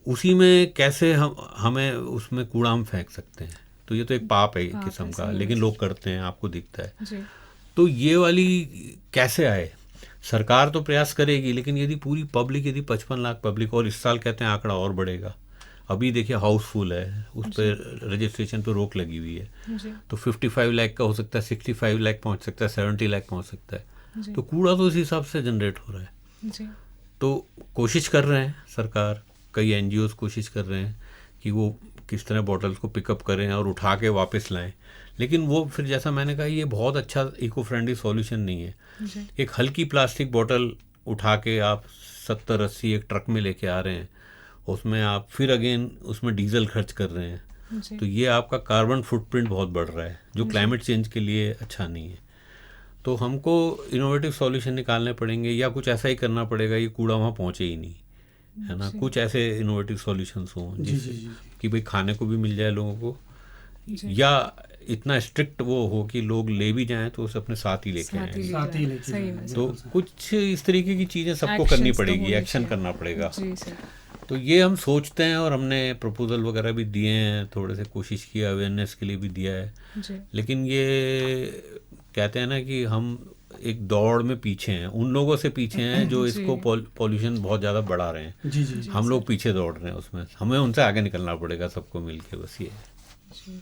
उसी में कैसे हमें उसमें कूड़ा हम फेंक सकते हैं? तो ये तो एक पाप है एक किस्म का, लेकिन लोग करते हैं, आपको दिखता है। तो ये वाली कैसे आए? सरकार तो प्रयास करेगी, लेकिन यदि पूरी पब्लिक, यदि 55 लाख पब्लिक, और इस साल कहते हैं आंकड़ा और बढ़ेगा, अभी देखिए हाउसफुल है, उस पर रजिस्ट्रेशन पे रोक लगी हुई है, तो 55 लाख का हो सकता है, 65 लाख पहुंच सकता है, 70 लाख पहुंच सकता है। तो कूड़ा तो इस हिसाब से जनरेट हो रहा है। तो कोशिश कर रहे हैं सरकार, कई NGOs कोशिश कर रहे हैं कि वो किस तरह बॉटल्स को पिकअप करें और उठा के वापस लाएं, लेकिन वो फिर जैसा मैंने कहा, ये बहुत अच्छा इको फ्रेंडली सॉल्यूशन नहीं है। एक हल्की प्लास्टिक बॉटल उठा के आप 70-80 एक ट्रक में लेके आ रहे हैं, उसमें आप फिर अगेन उसमें डीजल खर्च कर रहे हैं, तो ये आपका कार्बन फुटप्रिंट बहुत बढ़ रहा है, जो क्लाइमेट चेंज के लिए अच्छा नहीं है। तो हमको इनोवेटिव सॉल्यूशन निकालने पड़ेंगे, या कुछ ऐसा ही करना पड़ेगा ये कूड़ा वहाँ पहुँचे ही नहीं, है ना। कुछ ऐसे इनोवेटिव सॉल्यूशंस हों जिससे कि भाई खाने को भी मिल जाए लोगों को, या इतना स्ट्रिक्ट वो हो कि लोग ले भी जाएं तो उसे अपने साथ ही लेके आएं। तो कुछ इस तरीके की चीज़ें सबको करनी पड़ेगी, एक्शन करना पड़ेगा। तो ये हम सोचते हैं, और हमने प्रपोजल वगैरह भी दिए हैं, थोड़े से कोशिश की, अवेयरनेस के लिए भी दिया है, लेकिन ये कहते हैं ना कि हम एक दौड़ में पीछे हैं, उन लोगों से पीछे हैं जो इसको पॉल्यूशन बहुत ज़्यादा बढ़ा रहे हैं। हम लोग पीछे दौड़ रहे हैं उसमें, हमें उनसे आगे निकलना पड़ेगा सबको मिलके, बस ये है।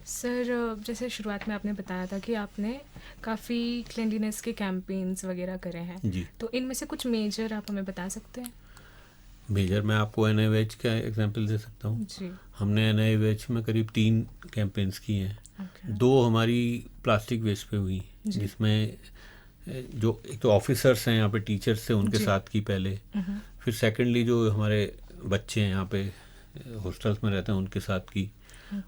सर, जैसे शुरुआत में आपने बताया था कि आपने काफ़ी क्लीनलीनेस के कैंपेन्स वगैरह करे हैं जी, तो इनमें से कुछ मेजर आप हमें बता सकते हैं? मेजर मैं आपको NIVH का एग्जांपल दे सकता हूँ। हमने NIVH में करीब 3 कैंपेन्स किए हैं। 2 हमारी प्लास्टिक वेस्ट पे हुई, जिसमें जो एक तो ऑफिसर्स हैं यहाँ पे, टीचर्स थे, उनके साथ की पहले, फिर सेकेंडली जो हमारे बच्चे हैं यहाँ पे हॉस्टल्स में रहते हैं उनके साथ की,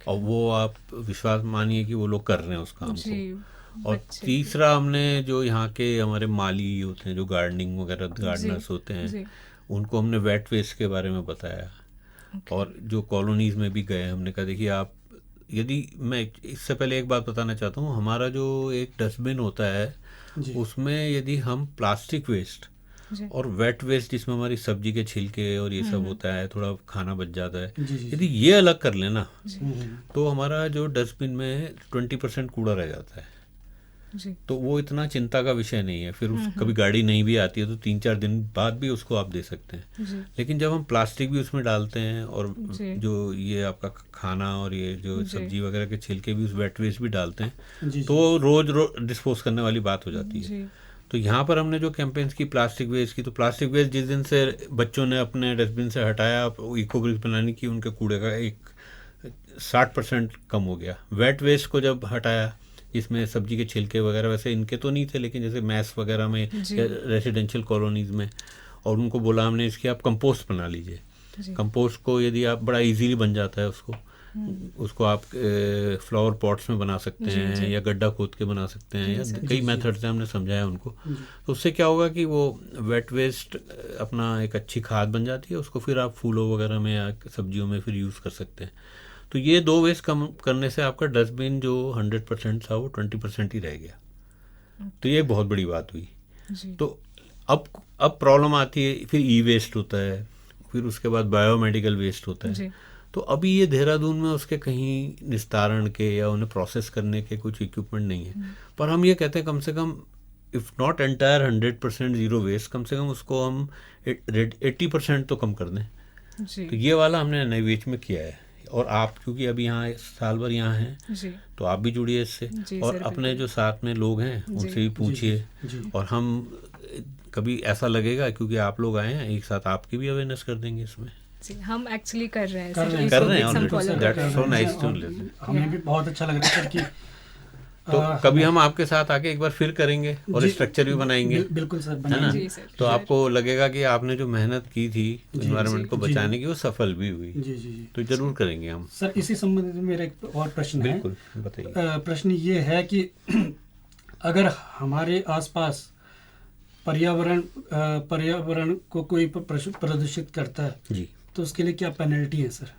और वो आप विश्वास मानिए कि वो लोग कर रहे हैं उस काम को। और तीसरा हमने जो यहाँ के हमारे माली होते हैं, जो गार्डनिंग वगैरह गार्डनर्स होते हैं, उनको हमने वेट वेस्ट के बारे में बताया। और जो कॉलोनीज़ में भी गए, हमने कहा देखिए आप, यदि मैं इससे पहले एक बात बताना चाहता हूँ, हमारा जो एक डस्टबिन होता है उसमें यदि हम प्लास्टिक वेस्ट और वेट वेस्ट, जिसमें हमारी सब्जी के छिलके और ये सब होता है, थोड़ा खाना बच जाता है, यदि ये अलग कर लेना तो हमारा जो डस्टबिन में 20% कूड़ा रह जाता है। तो वो इतना चिंता का विषय नहीं है। फिर कभी गाड़ी नहीं भी आती है तो 3-4 दिन बाद भी उसको आप दे सकते हैं। लेकिन जब हम प्लास्टिक भी उसमें डालते हैं, और जो ये आपका खाना और ये जो सब्जी वगैरह के छिलके भी उस वेट वेस्ट भी डालते हैं, तो रोज डिस्पोज करने वाली बात हो जाती है। तो यहाँ पर हमने जो कैंपेन्स की प्लास्टिक वेस्ट की, तो प्लास्टिक वेस्ट जिस दिन से बच्चों ने अपने डस्टबिन से हटाया, इको ब्रिक्स बनाने की, उनके कूड़े का एक 60% कम हो गया। वेट वेस्ट को जब हटाया, इसमें सब्जी के छिलके वगैरह, वैसे इनके तो नहीं थे, लेकिन जैसे मैस वगैरह में, रेसिडेंशियल कॉलोनीज़ में, और उनको बोला हमने इसकी आप कंपोस्ट बना लीजिए। कंपोस्ट को यदि आप, बड़ा इजीली बन जाता है उसको आप फ्लावर पॉट्स में बना सकते हैं, या गड्ढा खोद के बना सकते हैं, या कई मेथड से हमने समझाया उनको। तो उससे क्या होगा कि वो वेट वेस्ट अपना एक अच्छी खाद बन जाती है, उसको फिर आप फूलों वगैरह में या सब्जियों में फिर यूज़ कर सकते हैं। तो ये 2 वेस्ट कम करने से आपका डस्टबिन जो 100% था वो 20% ही रह गया। तो ये बहुत बड़ी बात हुई। तो अब प्रॉब्लम आती है, फिर ई वेस्ट होता है, फिर उसके बाद बायोमेडिकल वेस्ट होता है। तो अभी ये देहरादून में उसके कहीं निस्तारण के या उन्हें प्रोसेस करने के कुछ इक्विपमेंट नहीं है, पर हम ये कहते हैं कम से कम if not entire 100% zero waste, कम से कम उसको हम 80% तो कम कर दें। तो ये वाला हमने NIVH में किया है। और आप क्योंकि अभी यहाँ साल भर यहाँ हैं, तो आप भी जुड़िए इससे, और अपने जो साथ में लोग हैं उनसे भी पूछिए। और हम कभी ऐसा लगेगा, क्योंकि आप लोग आए हैं, एक साथ आपकी भी अवेयरनेस कर देंगे इसमें। जी, हम एक्चुअली कर रहे हैं कर रहे हैं, कर रहे हैं some already. follow That's कर so रहे हैं। nice to और listen. हमें भी बहुत अच्छा लग रहा है सर कि तो कभी हम आपके साथ आके एक बार फिर करेंगे और जी, स्ट्रक्चर भी बनाएंगे, बिल्कुल सर है ना? बनाएंगे। जी सर, तो आपको लगेगा कि आपने जो मेहनत की थी जी, एनवायरनमेंट को जी, बचाने की वो सफल भी हुई, जी जी जी तो जरूर करेंगे हम। सर, इसी संबंधित में मेरा एक और प्रश्न है। बिल्कुल बताइए। प्रश्न ये है कि अगर हमारे आसपास पर्यावरण को कोई प्रदूषित करता है जी तो उसके लिए क्या पेनल्टी है सर?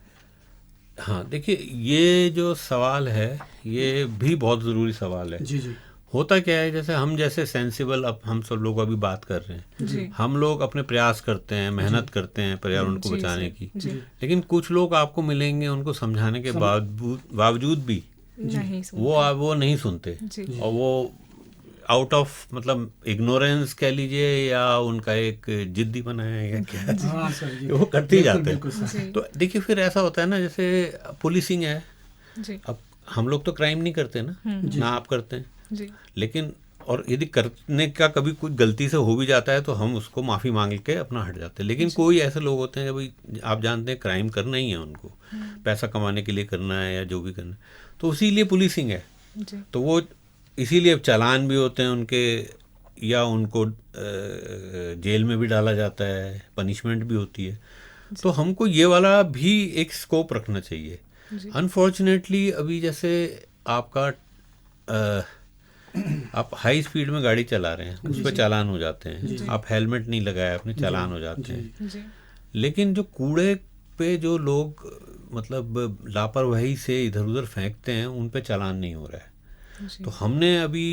हाँ, देखिए ये जो सवाल है ये भी बहुत ज़रूरी सवाल है। जी जी होता क्या है, जैसे हम जैसे सेंसिबल, अब हम सब लोग अभी बात कर रहे हैं, जी हम लोग अपने प्रयास करते हैं, मेहनत करते हैं पर्यावरण को जी बचाने सर, की, जी लेकिन कुछ लोग आपको मिलेंगे उनको समझाने के बावजूद भी नहीं वो नहीं सुनते, जी और वो आउट ऑफ मतलब इग्नोरेंस कह लीजिए या उनका एक जिद्दी बना है या क्या, हाँ सर जी, वो करते ही बिल्कुल, जाते बिल्कुल सर। जी तो देखिए फिर ऐसा होता है ना, जैसे पुलिसिंग है। जी अब हम लोग तो क्राइम नहीं करते ना, जी। ना आप करते हैं, जी लेकिन और यदि करने का कभी कुछ गलती से हो भी जाता है तो हम उसको माफ़ी मांग के अपना हट जाते हैं। लेकिन कोई ऐसे लोग होते हैं, भाई आप जानते हैं क्राइम करना ही है उनको, पैसा कमाने के लिए करना है या जो भी करना है, तो उसी लिए पुलिसिंग है। जी तो वो इसीलिए चालान भी होते हैं उनके, या उनको जेल में भी डाला जाता है, पनिशमेंट भी होती है। तो हमको ये वाला भी एक स्कोप रखना चाहिए। जी अनफॉर्चुनेटली अभी जैसे आपका आप हाई स्पीड में गाड़ी चला रहे हैं, उस पर चालान हो जाते हैं, आप हेलमेट नहीं लगाया अपने, चालान हो जाते हैं। जी लेकिन जो कूड़े पे जो लोग मतलब लापरवाही से इधर उधर फेंकते हैं उन पे चालान नहीं हो रहा है। जी तो हमने अभी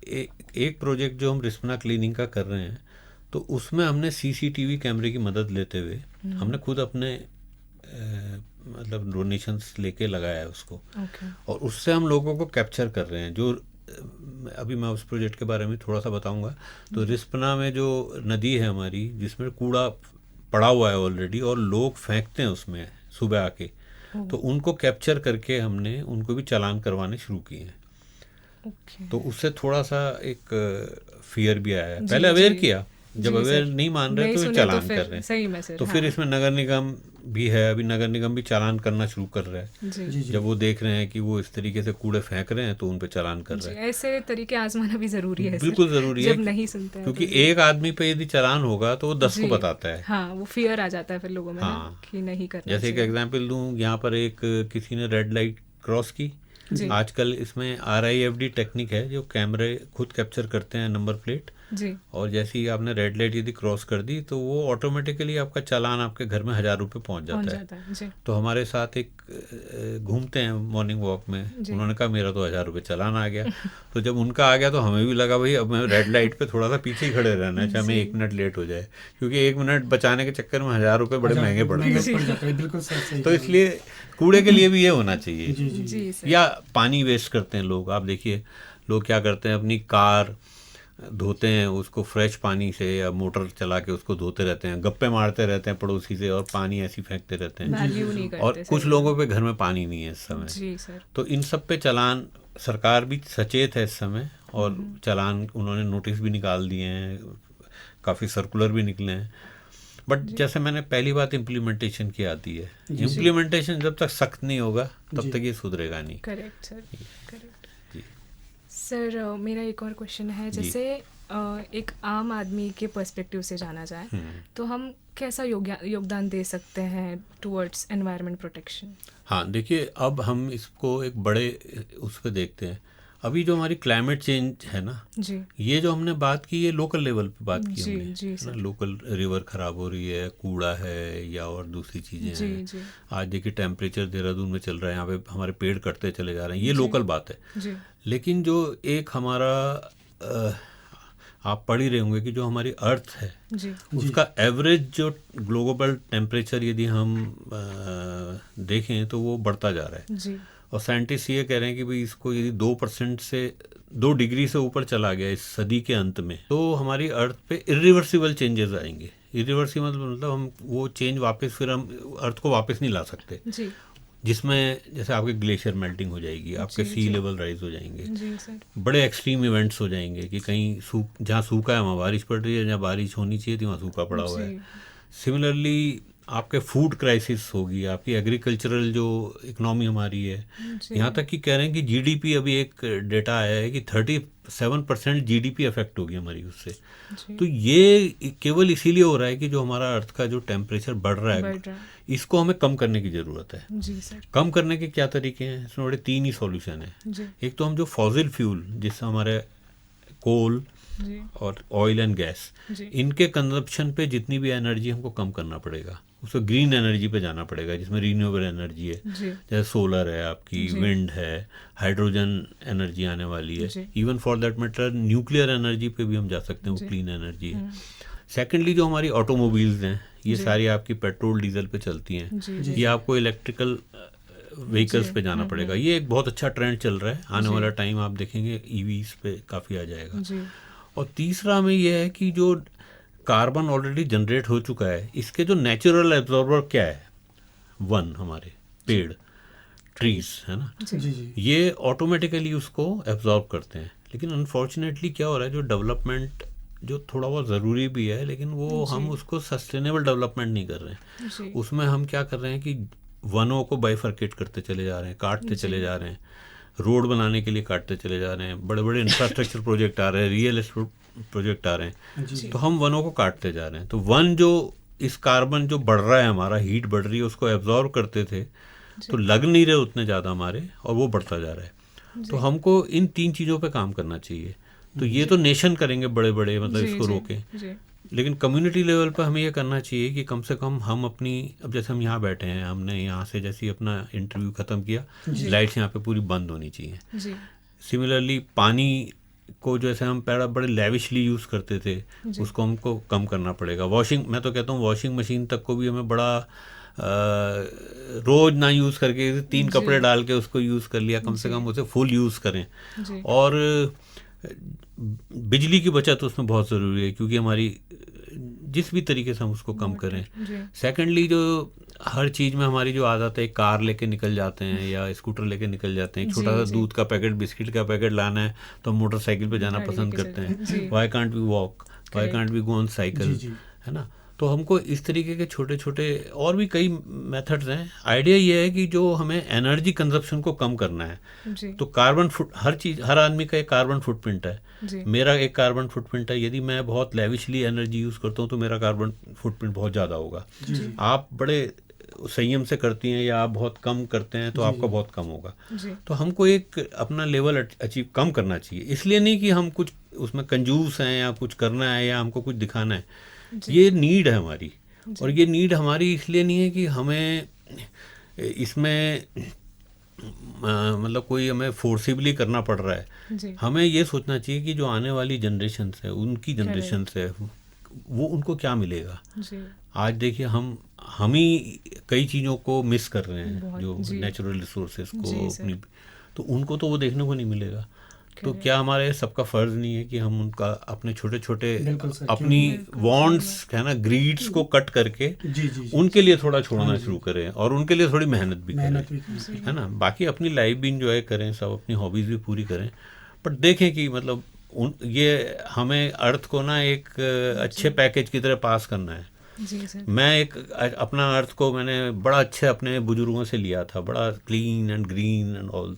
एक प्रोजेक्ट जो हम रिस्पना क्लीनिंग का कर रहे हैं, तो उसमें हमने सीसीटीवी कैमरे की मदद लेते हुए हमने खुद अपने मतलब डोनेशंस लेके लगाया है उसको, ओके और उससे हम लोगों को कैप्चर कर रहे हैं। जो अभी मैं उस प्रोजेक्ट के बारे में थोड़ा सा बताऊंगा। तो रिस्पना में जो नदी है हमारी, जिसमें कूड़ा पड़ा हुआ है ऑलरेडी और लोग फेंकते हैं उसमें सुबह आके, तो उनको कैप्चर करके हमने उनको भी चालान करवाने शुरू किए हैं। ओके तो उससे थोड़ा सा एक फियर भी आया है। जी, पहले अवेयर जी। किया, जब जी, अवेयर सर। नहीं मान रहे नहीं तो सुने चालान फिर कर रहे हैं। सही में सर, तो फिर हाँ। इसमें नगर निगम भी है, अभी नगर निगम भी चालान करना शुरू कर रहा है। जी जी जी जब वो देख रहे हैं कि वो इस तरीके से कूड़े फेंक रहे हैं तो उन पे चालान कर जी रहे हैं। ऐसे तरीके आजमाना भी जरूरी है सर, बिल्कुल ज़रूरी है, जब नहीं सुनते हैं क्योंकि तो। एक आदमी पे यदि चालान होगा तो वो 10 को जी, बताता है। हाँ वो फियर आ जाता है फिर लोगों में ना, हाँ। कि नहीं करना जैसे एक चाहिए। एग्जांपल दूं, यहाँ पर एक किसी ने रेड लाइट क्रॉस की। जी आजकल इसमें RIFD टेक्निक है, जो कैमरे खुद कैप्चर करते हैं नंबर प्लेट, जी और जैसे ही आपने रेड लाइट यदि क्रॉस कर दी तो वो ऑटोमेटिकली आपका चालान आपके घर में 1000 रुपये पहुंच पहुंच जाता है। जाता है। जी तो हमारे साथ एक घूमते हैं मॉर्निंग वॉक में, जी। उन्होंने कहा मेरा तो 1000 रुपये चालान आ गया। तो जब उनका आ गया तो हमें भी लगा भाई अब हमें रेड लाइट पे थोड़ा सा पीछे ही खड़े रहना है, चाहे हमें 1 मिनट लेट हो जाए, क्योंकि 1 मिनट बचाने के चक्कर में 1000 रुपये बड़े महंगे पड़ते हैं। पड़ जाते हैं, बिल्कुल सर सही। तो इसलिए कूड़े के लिए भी ये होना चाहिए। जी जी जी सर या पानी वेस्ट करते हैं लोग, आप देखिए लोग क्या करते हैं, अपनी कार धोते हैं उसको फ्रेश पानी से या मोटर चला के उसको धोते रहते हैं, गप्पे मारते रहते हैं पड़ोसी से और पानी ऐसी फेंकते रहते हैं। वैल्यू नहीं करते और सर। कुछ लोगों पे घर में पानी नहीं है इस समय। जी सर तो इन सब पे चालान, सरकार भी सचेत है इस समय, और चालान उन्होंने नोटिस भी निकाल दिए हैं, काफ़ी सर्कुलर भी निकले हैं। बट जैसे मैंने पहली बात इम्प्लीमेंटेशन की आती है, इम्प्लीमेंटेशन जब तक सख्त नहीं होगा तब तक ये सुधरेगा नहीं। करेक्ट सर करेक्ट जी सर मेरा एक और क्वेश्चन है, जैसे एक आम आदमी के पर्सपेक्टिव से जाना जाए तो हम कैसा योगदान दे सकते हैं टुवर्ड्स एनवायरनमेंट प्रोटेक्शन? हाँ, देखिए अब हम इसको एक बड़े उस पर देखते हैं। अभी जो हमारी क्लाइमेट चेंज है ना, जी ये जो हमने बात की ये लोकल लेवल पे बात की जी, हमने, जी, है ना, सर। लोकल रिवर खराब हो रही है, कूड़ा है या और दूसरी चीज़ें जी हैं। जी आज देखिए टेम्परेचर देहरादून में चल रहा है, यहाँ पे हमारे पेड़ कटते चले जा रहे हैं, ये लोकल बात है। जी लेकिन जो एक हमारा आप पढ़ ही रहे होंगे कि जो हमारी अर्थ है जी उसका एवरेज जो ग्लोबल टेम्परेचर यदि हम देखें तो वो बढ़ता जा रहा है। जी और साइंटिस्ट ये कह रहे हैं कि भाई इसको यदि 2% से 2 डिग्री से ऊपर चला गया इस सदी के अंत में तो हमारी अर्थ पे इरिवर्सिबल चेंजेस आएंगे। इरिवर्सिबल मतलब हम वो चेंज वापस फिर हम अर्थ को वापस नहीं ला सकते, जी जिसमें जैसे आपके ग्लेशियर मेल्टिंग हो जाएगी, आपके जी, सी जी। लेवल राइज हो जाएंगे, जी सर बड़े एक्सट्रीम इवेंट्स हो जाएंगे कि कहीं जहाँ सूखा है वहाँ बारिश पड़ रही है, जहाँ बारिश होनी चाहिए थी वहाँ सूखा पड़ा हुआ है। जी सिमिलरली आपके फूड क्राइसिस होगी, आपकी एग्रीकल्चरल जो इकोनॉमी हमारी है, यहाँ तक कि कह रहे हैं कि जीडीपी, अभी एक डेटा आया है कि 37% जीडीपी अफेक्ट होगी हमारी उससे। तो ये केवल इसीलिए हो रहा है कि जो हमारा अर्थ का जो टेम्परेचर बढ़ रहा है इसको हमें कम करने की ज़रूरत है। जी सर। कम करने के क्या तरीके हैं? इसमें बड़े 3 ही सॉल्यूशन है। एक तो हम जो फॉसिल फ्यूल, जिससे हमारे कोल और ऑयल एंड गैस, इनके कंजप्शन पे जितनी भी एनर्जी हमको कम करना पड़ेगा, उसको ग्रीन एनर्जी पे जाना पड़ेगा, जिसमें रिन्यूएबल एनर्जी है, जैसे सोलर है आपकी, विंड है, हाइड्रोजन एनर्जी आने वाली है, even for that matter nuclear energy पे भी हम जा सकते हैं, वो क्लीन एनर्जी है। सेकेंडली जो हमारी ऑटोमोबाइल्स हैं, ये सारी आपकी पेट्रोल डीजल पे चलती हैं, ये आपको इलेक्ट्रिकल व्हीकल्स पे जाना पड़ेगा। ये एक बहुत अच्छा ट्रेंड चल रहा है, आने वाला टाइम आप देखेंगे ईवीज पे काफ़ी आ जाएगा। और तीसरा में ये है कि जो कार्बन ऑलरेडी जनरेट हो चुका है, इसके जो नेचुरल एब्जॉर्बर क्या है, वन हमारे पेड़, ट्रीज है ना, ये ऑटोमेटिकली उसको एब्जॉर्ब करते हैं। लेकिन अनफॉर्चुनेटली क्या हो रहा है, जो डेवलपमेंट जो थोड़ा बहुत ज़रूरी भी है, लेकिन वो हम उसको सस्टेनेबल डेवलपमेंट नहीं कर रहे हैं। उसमें हम क्या कर रहे हैं कि वनों को बाइफरकेट करते चले जा रहे हैं, काटते चले जा रहे हैं, रोड बनाने के लिए काटते चले जा रहे हैं, बड़े बड़े इंफ्रास्ट्रक्चर प्रोजेक्ट आ रहे हैं, रियल एस्टेट प्रोजेक्ट आ रहे हैं, तो हम वनों को काटते जा रहे हैं। तो वन जो इस कार्बन जो बढ़ रहा है, हमारा हीट बढ़ रही है, उसको एब्जॉर्ब करते थे, तो लग नहीं रहे उतने ज़्यादा हमारे, और वो बढ़ता जा रहा है। तो हमको इन 3 चीज़ों पे काम करना चाहिए। तो ये तो नेशन करेंगे बड़े बड़े, मतलब इसको रोकें, लेकिन कम्युनिटी लेवल पर हमें ये करना चाहिए कि कम से कम हम अपनी, अब जैसे हम यहाँ बैठे हैं, हमने यहाँ से जैसे ही अपना इंटरव्यू ख़त्म किया, लाइट्स यहाँ पे पूरी बंद होनी चाहिए। सिमिलरली पानी को जैसे हम पहले बड़े लेविशली यूज़ करते थे, उसको हमको कम करना पड़ेगा। वॉशिंग, मैं तो कहता हूँ वॉशिंग मशीन तक को भी हमें बड़ा रोज़ ना यूज़ करके 3 कपड़े डाल के उसको यूज़ कर लिया, कम से कम उसे फुल यूज़ करें। और बिजली की बचत उसमें बहुत ज़रूरी है, क्योंकि हमारी जिस भी तरीके से हम उसको कम करें। सेकेंडली जो हर चीज़ में हमारी जो आदत है, कार लेके निकल जाते हैं या स्कूटर लेके निकल जाते हैं, छोटा सा दूध का पैकेट, बिस्किट का पैकेट लाना है तो हम मोटरसाइकिल पे जाना पसंद करते हैं। Why can't we walk, why can't we go on cycle, है ना। तो हमको इस तरीके के छोटे छोटे और भी कई मेथड्स हैं। आइडिया ये है कि जो हमें एनर्जी कंजप्शन को कम करना है, तो कार्बन फुट, हर चीज़, हर आदमी का एक कार्बन फुटप्रिंट है। मेरा एक कार्बन फुटप्रिंट है। यदि मैं बहुत लेविशली एनर्जी यूज़ करता हूँ तो मेरा कार्बन फुटप्रिंट बहुत ज़्यादा होगा। आप बड़े संयम से करती हैं या आप बहुत कम करते हैं तो आपका बहुत कम होगा। तो हमको एक अपना लेवल अचीव कम करना चाहिए। इसलिए नहीं कि हम कुछ उसमें कंजूस हैं या कुछ करना है या हमको कुछ दिखाना है, ये नीड है हमारी। और ये नीड हमारी इसलिए नहीं है कि हमें इसमें मतलब कोई हमें फोर्सिबली करना पड़ रहा है। हमें ये सोचना चाहिए कि जो आने वाली जनरेशन है, उनकी जनरेशन है, वो उनको क्या मिलेगा। आज देखिए हम ही कई चीज़ों को मिस कर रहे हैं, जो नेचुरल रिसोर्सेज को अपनी, तो उनको तो वो देखने को नहीं मिलेगा। तो क्या हमारे सबका फ़र्ज़ नहीं है कि हम उनका अपने छोटे छोटे अपनी वांट्स है ना, ग्रीड्स को कट करके उनके लिए थोड़ा छोड़ना शुरू करें और उनके लिए थोड़ी मेहनत भी करें, है ना। बाकी अपनी लाइफ भी इंजॉय करें, सब अपनी हॉबीज़ भी पूरी करें, बट देखें कि मतलब ये हमें अर्थ को ना एक अच्छे पैकेज की तरह पास करना है। मैं एक अपना अर्थ को मैंने बड़ा अच्छे अपने बुजुर्गों से लिया था, बड़ा clean and green and all,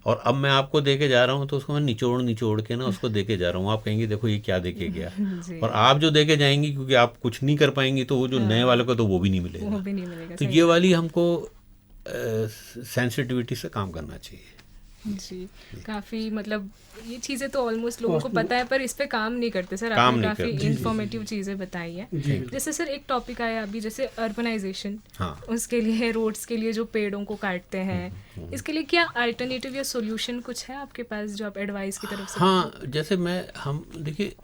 और अब मैं आपको देके जा रहा हूँ तो उसको मैं निचोड़ के ना उसको देके जा रहा हूँ। आप कहेंगे देखो ये क्या देके गया, और आप जो देके जाएंगी, क्योंकि आप कुछ नहीं कर पाएंगी तो वो जो नए वाले को तो वो भी नहीं मिलेगा। तो ये वाली हमको सेंसिटिविटी से काम करना चाहिए। जी, काफ़ी मतलब ये चीज़ें तो ऑलमोस्ट लोगों को पता है, पर इस पे काम नहीं करते सर। आपने काफ़ी इन्फॉर्मेटिव चीज़ें बताई है। जैसे सर एक टॉपिक आया अभी, जैसे अर्बनाइजेशन, उसके लिए रोड्स के लिए जो पेड़ों को काटते हैं, इसके लिए क्या अल्टरनेटिव या सोल्यूशन कुछ है आपके पास जो आप एडवाइस की तरफ से? हाँ, जैसे हम देखिए,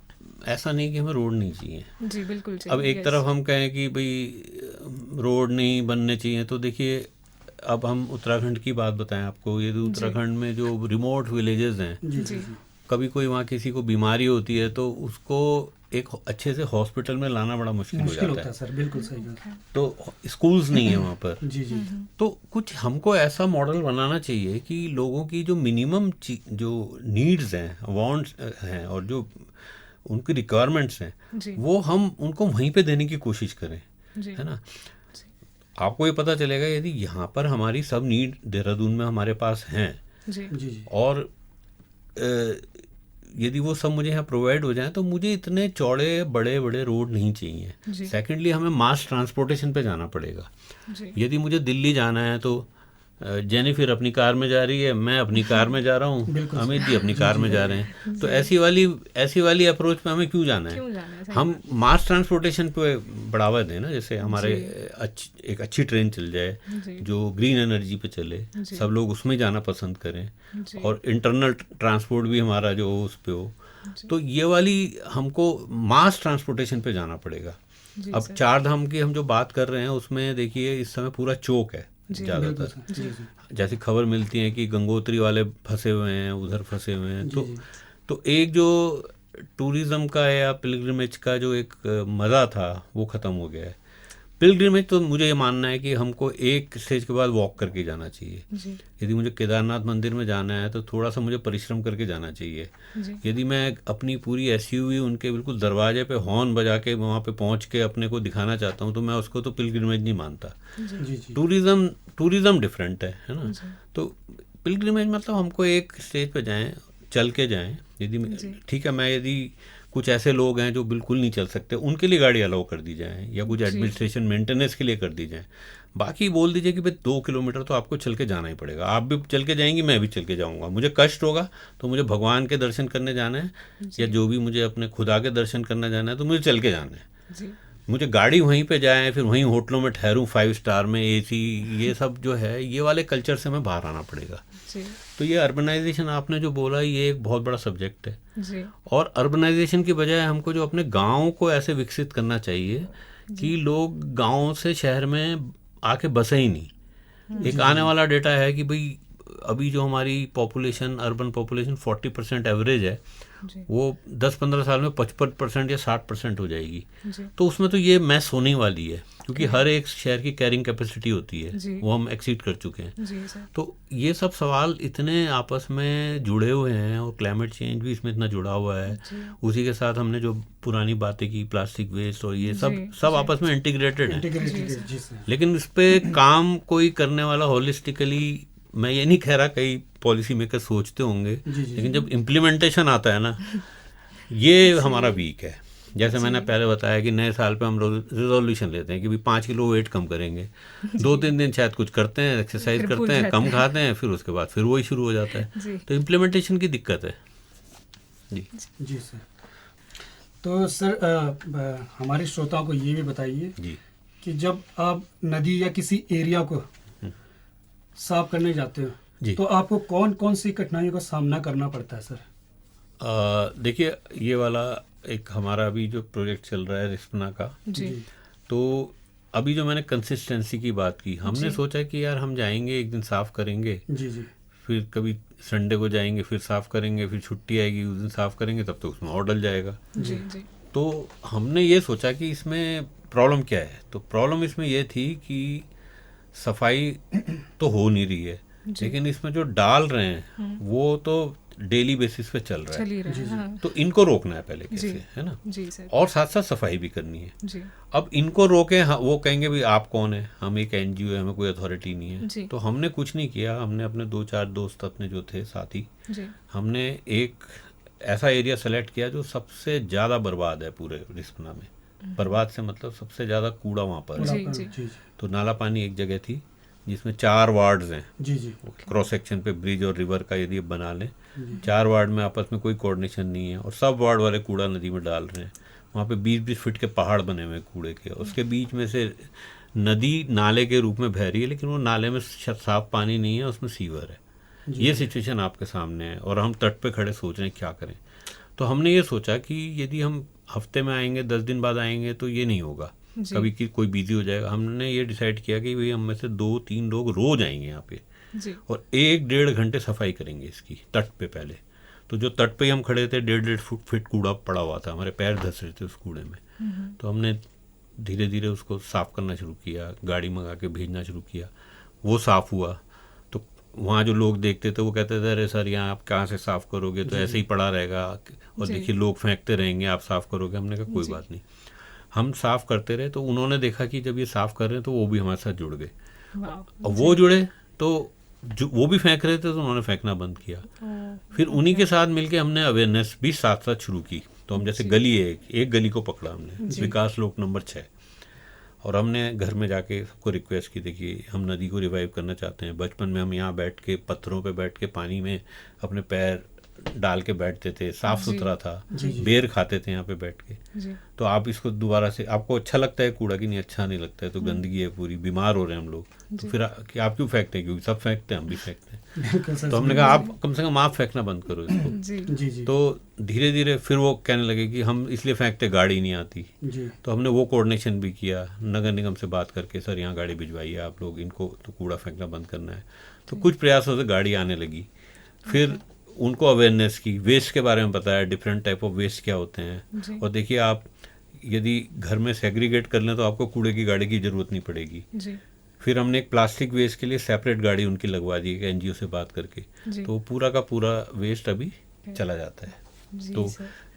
ऐसा नहीं कि हमें रोड नहीं चाहिए। जी बिल्कुल। अब एक तरफ हम कहें कि भाई रोड नहीं बनने चाहिए, तो देखिए अब हम उत्तराखंड की बात बताएं आपको। ये उत्तराखंड में जो रिमोट विलेजेस हैं, कभी कोई वहाँ किसी को बीमारी होती है तो उसको एक अच्छे से हॉस्पिटल में लाना बड़ा मुश्किल हो जाता है। सर बिल्कुल सही बात। तो स्कूल्स नहीं है वहाँ पर। तो कुछ हमको ऐसा मॉडल बनाना चाहिए कि लोगों की जो मिनिमम जो नीड्स हैं, वांट्स हैं, और जो उनकी रिक्वायरमेंट्स हैं, वो हम उनको वहीं पे देने की कोशिश करें, है ना। आपको ये पता चलेगा यदि यहाँ पर हमारी सब नीड देहरादून में हमारे पास हैं जी जी जी और यदि वो सब मुझे यहाँ प्रोवाइड हो जाए तो मुझे इतने चौड़े बड़े बड़े रोड नहीं चाहिए। जी सेकेंडली हमें मास ट्रांसपोर्टेशन पे जाना पड़ेगा। जी यदि मुझे दिल्ली जाना है तो जेनिफर अपनी कार में जा रही है, मैं अपनी कार में जा रहा हूँ, बिल्कुल अमित जी अपनी कार में जा रहे हैं, तो ऐसी वाली अप्रोच पे हमें क्यों जाना क्यों है? जाना है? सही हम बात। मास ट्रांसपोर्टेशन पे बढ़ावा दें ना, जैसे हमारे एक अच्छी ट्रेन चल जाए जी जो ग्रीन एनर्जी पे चले, जी। सब लोग उसमें जाना पसंद करें जी और इंटरनल ट्रांसपोर्ट भी हमारा जो उस पे हो, जी। तो ये वाली हमको मास ट्रांसपोर्टेशन पे जाना पड़ेगा। जी अब सर। चार धाम की हम जो बात कर रहे हैं उसमें देखिए इस समय पूरा चोक है जी, बिल्कुल ज़्यादातर। सर, जी जी जैसी खबर मिलती है कि गंगोत्री वाले फंसे हुए हैं, उधर फंसे हुए हैं, जी, जी। तो एक जो टूरिज़्म का या पिलग्रिमेज का जो एक मज़ा था वो ख़त्म हो गया है। पिलग्रिमेज तो मुझे ये मानना है कि हमको एक स्टेज के बाद वॉक करके जाना चाहिए। जी यदि मुझे केदारनाथ मंदिर में जाना है तो थोड़ा सा मुझे परिश्रम करके जाना चाहिए। जी यदि मैं अपनी पूरी एसयूवी उनके बिल्कुल दरवाजे पे हॉर्न बजा के वहाँ पे पहुँच के अपने को दिखाना चाहता हूँ तो मैं उसको तो पिलग्रिमेज नहीं मानता। जी जी जी टूरिज़्म डिफरेंट है ना। जी। तो पिलग्रिमेज मतलब हमको एक स्टेज पे जाएं, चल के जाएं। यदि जी। ठीक है, मैं यदि कुछ ऐसे लोग हैं जो बिल्कुल नहीं चल सकते उनके लिए गाड़ी अलाउ कर दी जाए या कुछ जी। एडमिनिस्ट्रेशन मेंटेनेंस के लिए कर दी जाए। बाकी बोल दीजिए कि भाई 2 किलोमीटर तो आपको चल के जाना ही पड़ेगा। आप भी चल के जाएंगी, मैं भी चल के जाऊंगा। मुझे कष्ट होगा तो मुझे भगवान के दर्शन करने जाना है या जो भी मुझे अपने खुदा के दर्शन करना जाना है तो मुझे चल के जाना है। जी मुझे गाड़ी वहीं पे जाए, फिर वहीं होटलों में ठहरूं 5 स्टार में एसी, ये सब जो है ये वाले कल्चर से हमें बाहर आना पड़ेगा। जी तो ये अर्बनाइजेशन आपने जो बोला ये एक बहुत बड़ा सब्जेक्ट है जी और अर्बनाइजेशन की बजाय हमको जो अपने गाँव को ऐसे विकसित करना चाहिए कि लोग गाँव से शहर में आके बसे ही नहीं। एक आने वाला डेटा है कि भाई अभी जो हमारी पॉपुलेशन, अर्बन पॉपुलेशन 40% एवरेज है, जी वो 10-15 साल में 55% या 60% हो जाएगी। जी तो उसमें तो ये मैस होने वाली है क्योंकि हर एक शहर की कैरिंग कैपेसिटी होती है, जी। वो हम एक्सीड कर चुके हैं। जी सर। तो ये सब सवाल इतने आपस में जुड़े हुए हैं और क्लाइमेट चेंज भी इसमें इतना जुड़ा हुआ है। जी उसी के साथ हमने जो पुरानी बातें की, प्लास्टिक वेस्ट और ये सब जी, सब जी। आपस में इंटीग्रेटेड है। इंटीग्रेटेड जी, है, जी सर। लेकिन इस पे काम कोई करने वाला होलिस्टिकली, मैं ये नहीं कह रहा कई पॉलिसी मेकर सोचते होंगे, जी, जी, लेकिन जब इम्प्लीमेंटेशन आता है ना, ये हमारा वीक है। जैसे मैंने पहले बताया कि नए साल पे हम रिजोल्यूशन लेते हैं कि भाई 5 किलो वेट कम करेंगे, 2-3 दिन शायद कुछ करते हैं, एक्सरसाइज फिर भूल करते हैं, जाते कम हैं। खाते हैं, फिर उसके बाद फिर वही शुरू हो जाता है। जी तो इम्प्लीमेंटेशन की दिक्कत है जी। जी सर। तो सर हमारे श्रोताओं को ये भी बताइए जी कि जब आप नदी या किसी एरिया को साफ करने जाते जी। हो तो आपको कौन कौन सी कठिनाइयों का सामना करना पड़ता है सर? देखिए ये वाला एक हमारा अभी जो प्रोजेक्ट चल रहा है रिस्पना का, जी तो अभी जो मैंने कंसिस्टेंसी की बात की, हमने जी। सोचा कि यार हम जाएंगे एक दिन साफ करेंगे, जी जी फिर कभी संडे को जाएंगे, फिर साफ करेंगे, फिर छुट्टी आएगी उस दिन साफ करेंगे, तब तो उसमें और डल जाएगा। जी जी तो हमने ये सोचा कि इसमें प्रॉब्लम क्या है। तो प्रॉब्लम इसमें ये थी कि सफाई तो हो नहीं रही है, जी। लेकिन इसमें जो डाल रहे हैं वो तो डेली बेसिस पे चल रहा चल है। ही रहा है। हाँ तो इनको रोकना है पहले कैसे, जी। है ना, जी सर। और साथ साथ सफाई भी करनी है। जी अब इनको रोके, वो कहेंगे भाई आप कौन है, हम एक एनजीओ है, हमें कोई अथॉरिटी नहीं जी। है। तो हमने कुछ नहीं किया, हमने अपने 2-4 दोस्त अपने जो थे साथी, जी हमने एक ऐसा एरिया सेलेक्ट किया जो सबसे ज़्यादा बर्बाद है पूरे रिस्पना में। बर्बाद से मतलब सबसे ज़्यादा कूड़ा वहाँ पर है। जी, जी जी। जी जी तो नाला पानी एक जगह थी जिसमें 4 वार्ड्स हैं। जी जी क्रॉस सेक्शन पे ब्रिज और रिवर का यदि बना लें, जी। 4 वार्ड में आपस में कोई कोऑर्डिनेशन नहीं है और सब वार्ड वाले कूड़ा नदी में डाल रहे हैं। वहाँ पे 20-20 फीट के पहाड़ बने हुए हैं कूड़े के, उसके बीच में से नदी नाले के रूप में बह रही है, लेकिन वो नाले में साफ पानी नहीं है, उसमें सीवर है। ये सिचुएशन आपके सामने है और हम तट पे खड़े सोच रहे हैं क्या करें। तो हमने ये सोचा कि यदि हम हफ्ते में आएंगे, 10 दिन बाद आएंगे तो ये नहीं होगा, जी। कभी कि कोई बिजी हो जाएगा। हमने ये डिसाइड किया कि भाई हम में से 2-3 लोग रोज आएंगे यहाँ पे जी और 1-1.5 घंटे सफाई करेंगे इसकी तट पे पहले। तो जो तट पे ही हम खड़े थे 1.5 फीट कूड़ा पड़ा हुआ था, हमारे पैर धंस रहे थे उस कूड़े में। तो हमने धीरे धीरे उसको साफ करना शुरू किया, गाड़ी मंगा के भेजना शुरू किया, वो साफ हुआ। तो वहाँ जो लोग देखते थे वो कहते थे अरे सर यहाँ आप कहाँ से साफ करोगे, तो ऐसे ही पड़ा रहेगा और जी। देखिए लोग फेंकते रहेंगे, आप साफ करोगे। हमने कहा कोई जी। बात नहीं, हम साफ़ करते रहे, तो उन्होंने देखा कि जब ये साफ़ कर रहे हैं तो वो भी हमारे साथ जुड़ गए। वाह। और वो जुड़े तो जो वो भी फेंक रहे थे तो उन्होंने फेंकना बंद किया। फिर उन्हीं के साथ मिलके हमने अवेयरनेस भी साथ साथ शुरू की। तो हम जैसे गली है, एक गली को पकड़ा हमने, विकास लोक नंबर 6, और हमने घर में जाके सबको रिक्वेस्ट की, देखिए हम नदी को रिवाइव करना चाहते हैं। बचपन में हम यहाँ बैठ के पत्थरों पे बैठ के पानी में अपने पैर डाल के बैठते थे, साफ़ सुथरा था, बेर खाते थे यहाँ पे बैठ के। तो आप इसको दोबारा से, आपको अच्छा लगता है कूड़ा कि नहीं? अच्छा नहीं लगता है, तो गंदगी है पूरी, बीमार हो रहे हैं हम लोग, तो फिर कि आप क्यों फेंकते हैं? क्योंकि सब फेंकते हैं, हम भी फेंकते हैं। तो हमने कहा आप कम से कम आप फेंकना बंद करो इसको। जी। तो धीरे धीरे फिर वो कहने लगे कि हम इसलिए फेंकते, गाड़ी नहीं आती। तो हमने वो कोऑर्डिनेशन भी किया, नगर निगम से बात करके, सर यहाँ गाड़ी भिजवाइए आप लोग, इनको तो कूड़ा फेंकना बंद करना है। तो कुछ प्रयासों से गाड़ी आने लगी। फिर उनको अवेयरनेस की, वेस्ट के बारे में बताया, डिफरेंट टाइप ऑफ वेस्ट क्या होते हैं। और देखिए आप यदि घर में सेग्रीगेट कर लें तो आपको कूड़े की गाड़ी की ज़रूरत नहीं पड़ेगी। फिर हमने एक प्लास्टिक वेस्ट के लिए सेपरेट गाड़ी उनकी लगवा दी है एनजीओ से बात करके, तो पूरा का पूरा वेस्ट अभी चला जाता है।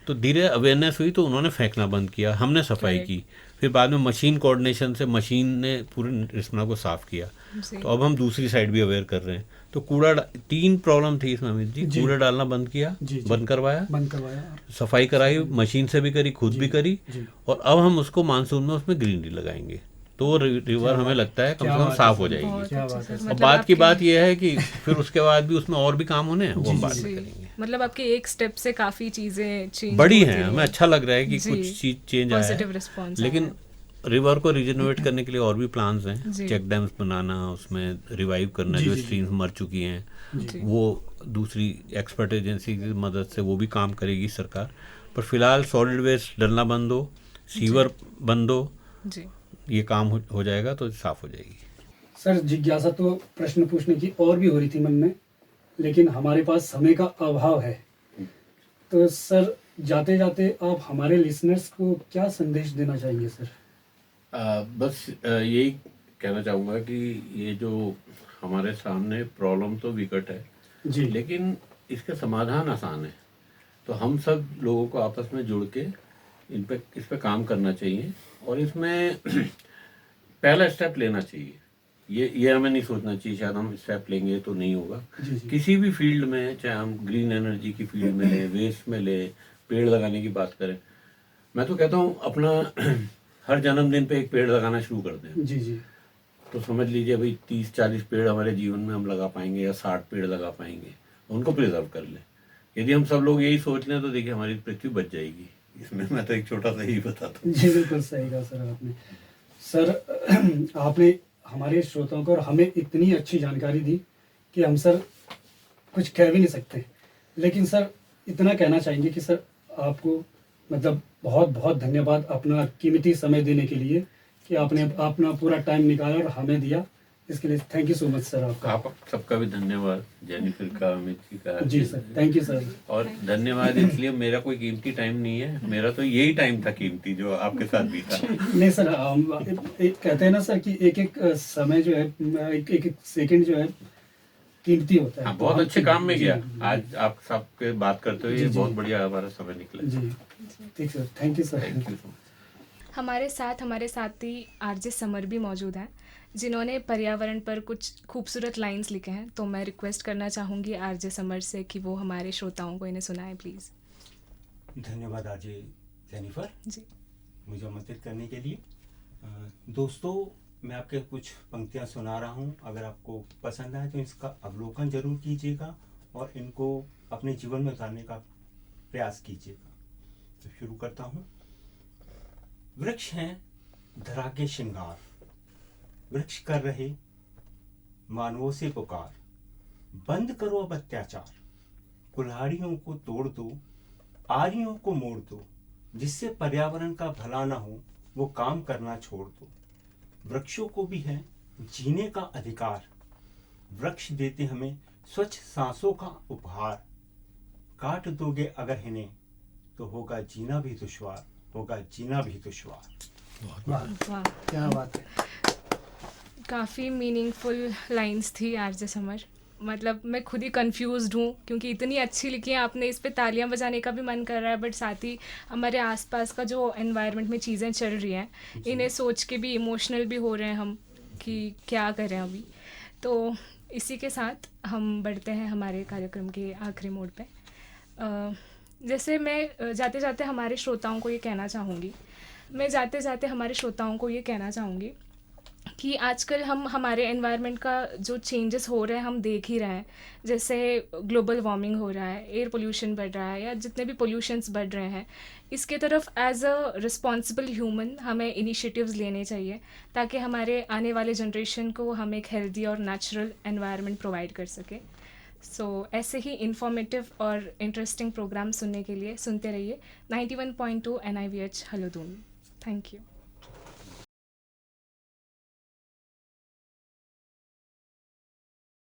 तो धीरे अवेयरनेस हुई तो उन्होंने फेंकना बंद किया, हमने सफाई की। फिर बाद में मशीन कोऑर्डिनेशन से मशीन ने पूरे रिस्पना को साफ किया। तो अब हम दूसरी साइड भी अवेयर कर रहे हैं। तो कूड़ा 3 प्रॉब्लम थी इसमें अमित जी। कूड़ा डालना बंद किया, बंद करवाया, सफाई कराई, मशीन से भी करी, खुद भी करी, और अब हम उसको मानसून में उसमें ग्रीनरी लगाएंगे तो रिवर हमें लगता है कम से कम साफ हो जाएगी। और बात की बात यह है कि फिर उसके बाद भी उसमें और भी काम होने हैं, वो हम बाद में करेंगे। मतलब आपके एक स्टेप से काफी चीजें चेंज बड़ी हैं, हमें अच्छा लग रहा है कि कुछ चीज चेंज आया है। लेकिन रिवर को रिजेनरेट करने के लिए और भी प्लान्स हैं, चेक डैम्स बनाना, उसमें रिवाइव करना, जो स्ट्रीम्स मर चुकी हैं वो दूसरी एक्सपर्ट एजेंसी की मदद से वो भी काम करेगी सरकार। पर फिलहाल सॉलिड वेस्ट डलना बंद हो, सीवर बंद हो, ये काम हो जाएगा तो साफ हो जाएगी। सर जिज्ञासा तो प्रश्न पूछने की और भी हो रही थी मन में, लेकिन हमारे पास समय का अभाव है। तो सर जाते जाते आप हमारे लिसनर्स को क्या संदेश देना चाहेंगे सर? बस यही कहना चाहूँगा कि ये जो हमारे सामने प्रॉब्लम तो विकट है जी, लेकिन इसके समाधान आसान है। तो हम सब लोगों को आपस में जुड़ के इस पे काम करना चाहिए और इसमें पहला स्टेप लेना चाहिए। ये हमें नहीं सोचना चाहिए शायद हम स्टेप लेंगे तो नहीं होगा। किसी भी फील्ड में, चाहे हम ग्रीन एनर्जी की फील्ड में ले, वेस्ट में ले, पेड़ लगाने की बात करें, मैं तो कहता हूँ अपना हर जन्मदिन पे एक पेड़ लगाना शुरू कर दें। जी। तो समझ लीजिए भाई 30-40 पेड़ हमारे जीवन में हम लगा पाएंगे या 60 पेड़ लगा पाएंगे, उनको प्रिजर्व कर लें। यदि हम सब लोग यही सोच लें तो देखिए हमारी पृथ्वी बच जाएगी। इसमें मैं तो एक छोटा सा ही बताता हूँ। जी बिल्कुल सही कहा सर आपने। सर आपने हमारे श्रोताओं को और हमें इतनी अच्छी जानकारी दी कि हम सर कुछ कह भी नहीं सकते, लेकिन सर इतना कहना चाहेंगे कि सर आपको मतलब बहुत बहुत धन्यवाद अपना कीमती समय देने के लिए, कि आपने अपना पूरा टाइम निकाला और हमें दिया, इसके लिए thank you so much sir. आप सबका भी धन्यवाद, जेनिफर का, अमित जी का। जी सर, थैंक यू सर। और धन्यवाद इसलिए, मेरा कोई कीमती टाइम नहीं है, मेरा तो यही टाइम था कीमती जो आपके साथ बीता। नहीं सर, कहते हैं ना सर कि एक एक समय जो है, एक एक सेकंड जो है कीमती होता है। बहुत अच्छे काम में गया आज आप सबके बात करते हुए, बहुत बढ़िया हमारा समय निकला। जी ठीक sir, thank you sir. Thank you so much. हमारे साथी आरजे समर भी मौजूद हैं जिन्होंने पर्यावरण पर कुछ खूबसूरत लाइंस लिखे हैं। तो मैं रिक्वेस्ट करना चाहूँगी आरजे समर से कि वो हमारे श्रोताओं को इन्हें सुनाएं प्लीज़। धन्यवाद आरजे जेनिफर जी, मुझे आमंत्रित करने के लिए। दोस्तों, मैं आपके कुछ पंक्तियाँ सुना रहा हूँ, अगर आपको पसंद आए तो इसका अवलोकन जरूर कीजिएगा और इनको अपने जीवन में उतारने का प्रयास कीजिएगा। तो शुरू करता हूँ। वृक्ष हैं धरा के श्रृंगार, वृक्ष कर रहे मानवों से पुकार, बंद करो अब अत्याचार, कुल्हाड़ियों को तोड़ दो, आरियों को मोड़ दो, जिससे पर्यावरण का भला ना हो वो काम करना छोड़ दो। वृक्षों को भी है जीने का अधिकार, वृक्ष देते हमें स्वच्छ सांसों का उपहार, काट दोगे अगर इन्हें तो होगा जीना भी दुश्वार, होगा जीना भी दुश्वार। वाह, क्या बात है। काफ़ी मीनिंगफुल लाइंस थी आरजे समर। मतलब मैं खुद ही कंफ्यूज्ड हूँ, क्योंकि इतनी अच्छी लिखी है आपने, इस पे तालियां बजाने का भी मन कर रहा है, बट साथ ही हमारे आसपास का जो एनवायरनमेंट में चीज़ें चल रही हैं इन्हें सोच के भी इमोशनल भी हो रहे हैं हम कि क्या करें अभी। तो इसी के साथ हम बढ़ते हैं हमारे कार्यक्रम के आखिरी मोड पे। जैसे मैं जाते जाते हमारे श्रोताओं को ये कहना चाहूँगी कि आजकल हम हमारे एनवायरनमेंट का जो चेंजेस हो रहे हैं हम देख ही रहे हैं। जैसे ग्लोबल वार्मिंग हो रहा है, एयर पोल्यूशन बढ़ रहा है, या जितने भी पोल्यूशंस बढ़ रहे हैं, इसके तरफ एज अ रिस्पॉन्सिबल ह्यूमन हमें इनिशिएटिव्स लेने चाहिए ताकि हमारे आने वाले जनरेशन को हम एक हेल्दी और नेचुरल एनवायरनमेंट प्रोवाइड कर सके। सो ऐसे ही इंफॉर्मेटिव और इंटरेस्टिंग प्रोग्राम सुनने के लिए सुनते रहिए 91.2 NIVH हलोदून। Thank you.